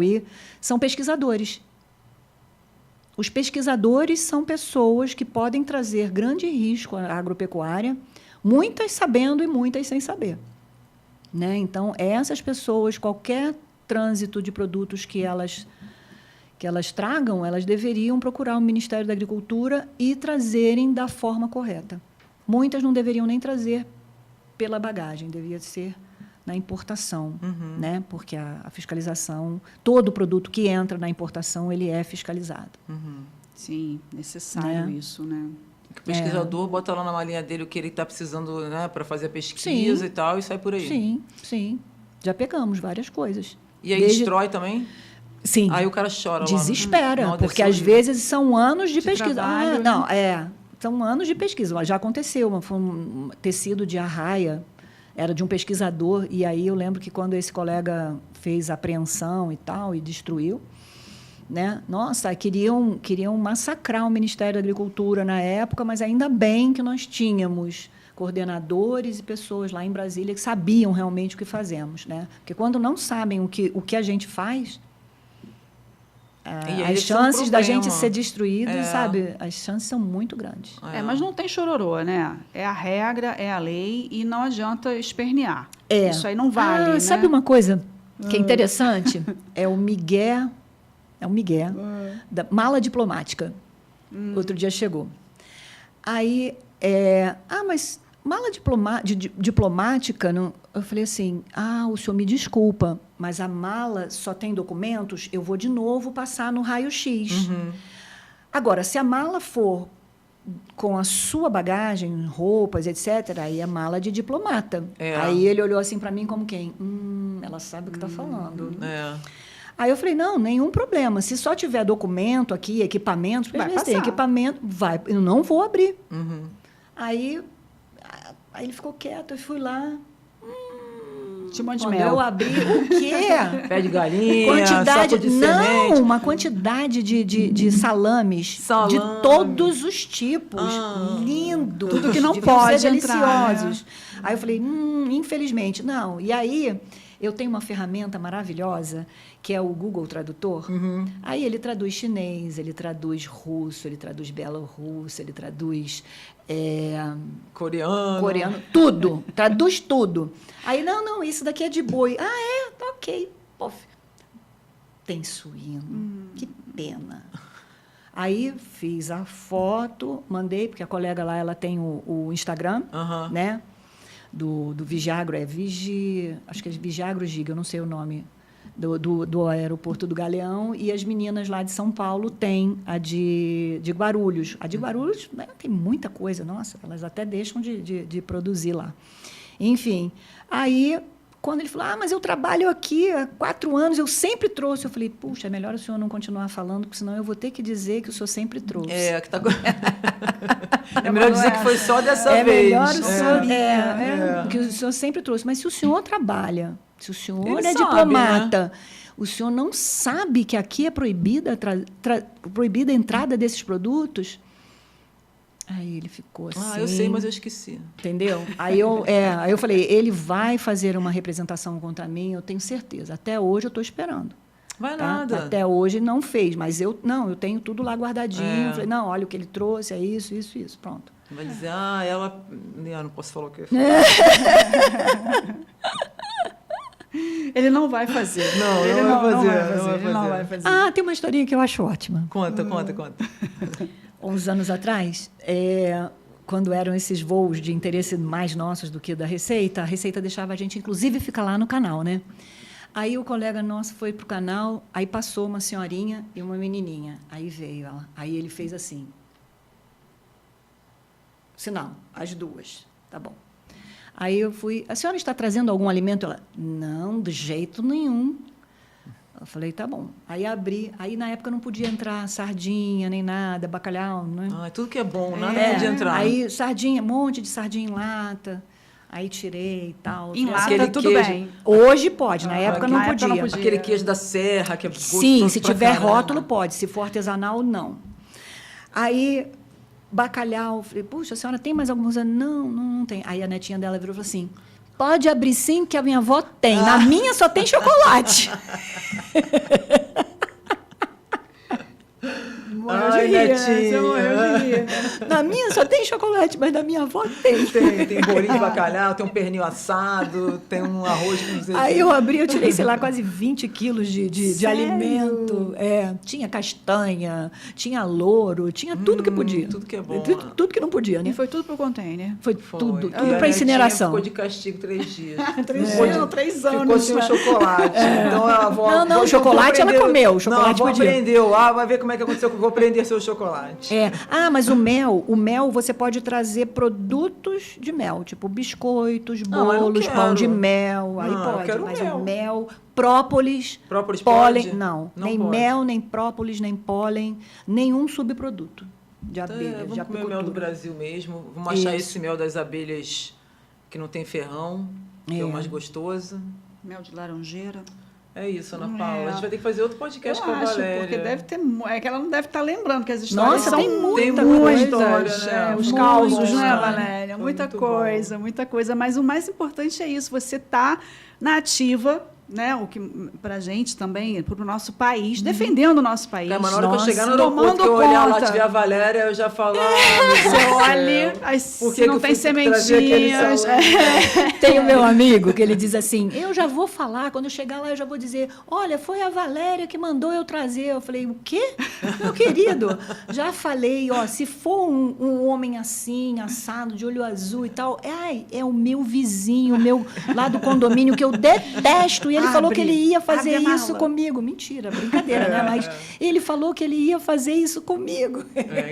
são pesquisadores. Os pesquisadores são pessoas que podem trazer grande risco à agropecuária, muitas sabendo e muitas sem saber. Né? Então, essas pessoas, qualquer trânsito de produtos que elas tragam, elas deveriam procurar o Ministério da Agricultura e trazerem da forma correta. Muitas não deveriam nem trazer pela bagagem, devia ser na importação, né? Porque a fiscalização, todo produto que entra na importação, ele é fiscalizado. Sim, necessário isso, né? O pesquisador bota lá na malinha dele o que ele está precisando, né, para fazer a pesquisa e tal, e sai por aí. Sim, sim. Já pegamos várias coisas. E aí destrói também? Sim. Aí o cara chora. Desespera, lá, porque às vezes são anos de pesquisa. Trabalho, São anos de pesquisa. Já aconteceu, foi um tecido de arraia, era de um pesquisador, e aí eu lembro que quando esse colega fez a apreensão e tal, e destruiu, né? Nossa, queriam massacrar o Ministério da Agricultura na época, mas ainda bem que nós tínhamos coordenadores e pessoas lá em Brasília que sabiam realmente o que fazemos, né? Porque quando não sabem o que a gente faz, as chances da gente ser destruído, sabe? As chances são muito grandes. Mas não tem chororô, né? É a regra, é a lei e não adianta espernear. Isso aí não vale, né? Sabe uma coisa que é interessante? É o migué da mala diplomática. Outro dia chegou. Aí, mas mala diplomática, não, eu falei assim, o senhor me desculpa, mas a mala só tem documentos, eu vou de novo passar no raio-x. Agora, se a mala for com a sua bagagem, roupas, etc., aí é mala de diplomata. É. Aí ele olhou assim para mim como quem? Ela sabe o que está falando. É. Aí eu falei, não, nenhum problema. Se só tiver documento aqui, equipamentos, Vai se tem passar. equipamento, vai. Eu não vou abrir. Uhum. Aí ele ficou quieto, eu fui lá. Tinha um monte de Quando mel. eu abri, o quê? Pé de galinha, Quantidade, saco de não, semente. uma quantidade de salames Salame. de todos os tipos, Ah. lindos, Tudo que não deviam pode ser entrar, deliciosos. Aí eu falei, infelizmente, não. E aí eu tenho uma ferramenta maravilhosa que é o Google Tradutor. Aí ele traduz chinês, ele traduz russo, ele traduz belorrusso, ele traduz Coreano. tudo, traduz tudo. Aí, não, isso daqui é de boi. Ah, tá ok. Pof. Tem suíno. Que pena. Aí fiz a foto, mandei, porque a colega lá ela tem o Instagram, Aham. né? Do Vigiagro, acho que é Vigiagro Giga, eu não sei o nome, do aeroporto do Galeão, e as meninas lá de São Paulo têm a de Guarulhos. A de Guarulhos, né, tem muita coisa, nossa, elas até deixam de produzir lá. Enfim, aí, quando ele falou, mas eu trabalho aqui há 4 anos, eu sempre trouxe. Eu falei, puxa, é melhor o senhor não continuar falando, porque senão eu vou ter que dizer que o senhor sempre trouxe. Que tá... É melhor dizer que foi só dessa É vez. melhor o senhor, que o senhor sempre trouxe. Mas se o senhor trabalha, se o senhor Ele é sabe, diplomata, né? o senhor não sabe que aqui é proibida a entrada desses produtos? Aí ele ficou assim. Eu sei, mas eu esqueci. Entendeu? Aí eu falei, ele vai fazer uma representação contra mim, eu tenho certeza. Até hoje eu estou esperando. Vai Tá? nada. Até hoje não fez, mas eu tenho tudo lá guardadinho. É. Falei, não, olha o que ele trouxe, é isso, pronto. Vai dizer, ela... Eu não posso falar o que eu Ele não vai fazer. Não, ele não vai fazer, Ele não vai fazer. Ah, tem uma historinha que eu acho ótima. Conta. Uns anos atrás, quando eram esses voos de interesse mais nossos do que da Receita, a Receita deixava a gente, inclusive, ficar lá no canal, né? Aí o colega nosso foi para o canal, aí passou uma senhorinha e uma menininha. Aí veio ela. Aí ele fez assim. Sinal, as duas. Tá bom. Aí eu fui, a senhora está trazendo algum alimento? Ela, não, de jeito nenhum. Eu falei, tá bom. Aí abri, aí na época não podia entrar sardinha, nem nada, bacalhau, né? Tudo que é bom, nada podia entrar. Aí sardinha, um monte de sardinha em lata. Aí tirei e tal. Em lata, Aquele tudo queijo. bem. Hoje pode, na época não na época podia. não podia. Aquele queijo da serra, que é gostoso Sim, se pra tiver caramba. rótulo, pode. Se for artesanal, não. Aí, bacalhau, falei, puxa, a senhora tem mais alguma coisa? Não tem. Aí a netinha dela virou e falou assim, pode abrir sim, que a minha avó tem. Na minha só tem chocolate. Morreu de rir, né? Você morreu de rir. Na minha só tem chocolate, mas na minha avó tem. Tem bolinho de bacalhau, tem um pernil assado, tem um arroz com não sei o Aí quê. eu abri, eu tirei, sei lá, quase 20 quilos de Sério? alimento. Tinha castanha, tinha louro, tinha tudo que podia. tudo que é bom, Tudo que não podia, né? E foi tudo pro container. Foi Foi. tudo E a para incineração. netinha ficou de castigo 3 dias. 3 Ficou anos. sem o chocolate. Então a avó... Não, a chocolate ela aprendeu. comeu, Não, a chocolate avó podia. aprendeu. Vai ver como é que aconteceu, que eu vou prender seu chocolate. Mas o mel você pode trazer produtos de mel, tipo biscoitos, Não, eu não bolos, pão quero. de mel, aí Não, eu pode. quero Mas mel. o mel, própolis, Própolis pólen, pode? não, Não nem pode. mel, nem própolis, nem pólen, nenhum subproduto de abelha, Vamos de comer o mel do apicultura. Brasil mesmo. Vamos achar Isso. esse mel das abelhas que não tem ferrão, que é o mais gostoso. Mel de laranjeira. É isso, Ana Paula. A gente vai ter que fazer outro podcast Eu com a acho, Valéria. porque deve ter... É que ela não deve estar lembrando, que as histórias Nossa, são tem muita muitas, coisa, né? os Muito causos, bom, né, né? Valéria? Foi Muita muito coisa, muita coisa. Mas o mais importante é isso, você tá na ativa, né? O que para a gente também, para o nosso país, defendendo o nosso país. Cara, mas na hora que eu Nossa, chegar no aeroporto, tomando que eu olhar lá, conta. tiver a Valéria, eu já falo... Você olha, aí Por se que não que tem eu fui trazer aquele sementinhas. salame? Tem o meu amigo que ele diz assim, eu já vou falar, quando eu chegar lá eu já vou dizer, olha, foi a Valéria que mandou eu trazer. Eu falei, o quê? Meu querido, já falei, se for um homem assim, assado, de olho azul e tal, é o meu vizinho, lá do condomínio, que eu detesto, e ele falou que ele ia Abre fazer a mala. isso comigo. Mentira, brincadeira, né? Mas ele falou que ele ia fazer isso comigo.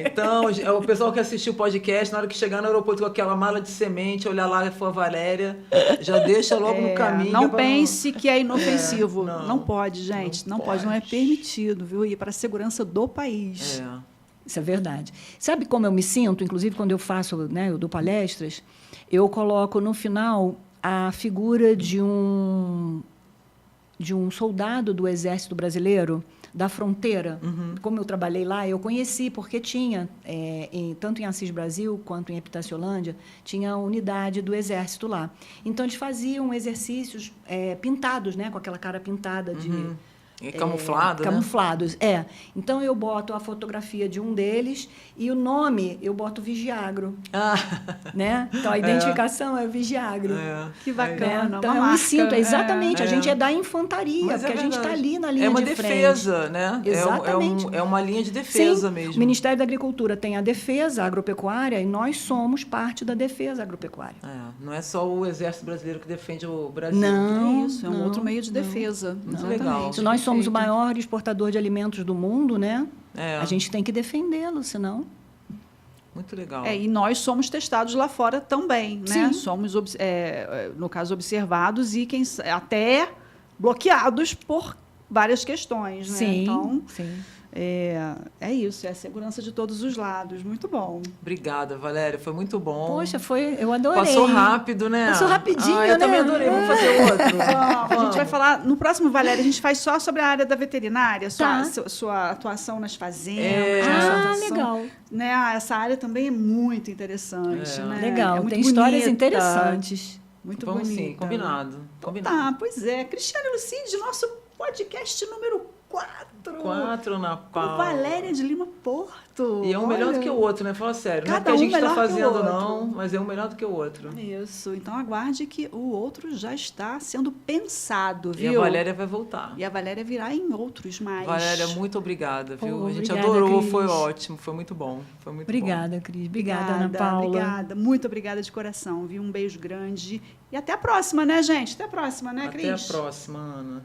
Então, o pessoal que assistiu o podcast, na hora que chegar no aeroporto com aquela mala de semente, olhar lá e for a Valéria, já deixa logo no caminho. Não pra pense que é inofensivo. não. Não pode, gente. Não pode, não é permitido, viu? E para a segurança do país. Isso é verdade. Sabe como eu me sinto? Inclusive, quando eu faço, né, eu dou palestras, eu coloco no final a figura de um soldado do Exército Brasileiro, da fronteira. Como eu trabalhei lá, eu conheci, porque tinha, tanto em Assis Brasil quanto em Epitaciolândia, tinha a unidade do Exército lá. Então, eles faziam exercícios pintados, né, com aquela cara pintada de... E camuflado, né? Camuflados, Então, eu boto a fotografia de um deles e o nome eu boto Vigiagro. Né? Então, a identificação é Vigiagro. Que bacana. Então, uma eu me marca. sinto, exatamente, a gente é da infantaria, Mas porque a gente está verdade. ali na linha É uma de frente. defesa, né? Exatamente. É uma linha de defesa Sim, mesmo. O Ministério da Agricultura tem a defesa agropecuária e nós somos parte da defesa agropecuária. Não é só o Exército Brasileiro que defende o Brasil. Não, É isso, é um outro meio de defesa. Muito Exatamente. legal. Se nós somos o Perfeito. maior exportador de alimentos do mundo, né? É. A gente tem que defendê-lo, senão... Muito legal. E nós somos testados lá fora também, né? Sim. Somos, no caso, observados e até bloqueados por várias questões, né? Sim, Então, sim. é isso, é a segurança de todos os lados. Muito bom. Obrigada, Valéria. Foi muito bom. Poxa, eu adorei. Passou rápido, né? Passou rapidinho, eu né? também adorei. Vamos fazer outro. A gente vai falar, no próximo Valéria, a gente faz só sobre a área da veterinária, Tá. sua atuação nas fazendas. É. né, sua Ah, atuação, legal. Né? Essa área também é muito interessante. Né? Legal, É muito tem histórias bonita, interessantes. Muito Vamos bonita. sim, combinado. Tá, pois é. Cristiane Lucide, nosso podcast número 4. 4 na Com pau. Valéria de Lima Porto. E é um melhor Olha. do que o outro, né? Fala sério. Não é Cada porque a um gente está melhor que o fazendo, outro. não, mas é um melhor do que o outro. Isso. Então aguarde que o outro já está sendo pensado, E viu? a Valéria vai voltar. E a Valéria virá em outros mais. Valéria, muito obrigada, viu? Pô, A gente obrigada, adorou, Cris. foi ótimo, foi muito bom. Foi muito bom. Obrigada, Cris. Obrigada, Ana Paula. Obrigada, muito obrigada de coração, viu? Um beijo grande. E até a próxima, né, gente? Até a próxima, né, Cris? Até a próxima, Ana.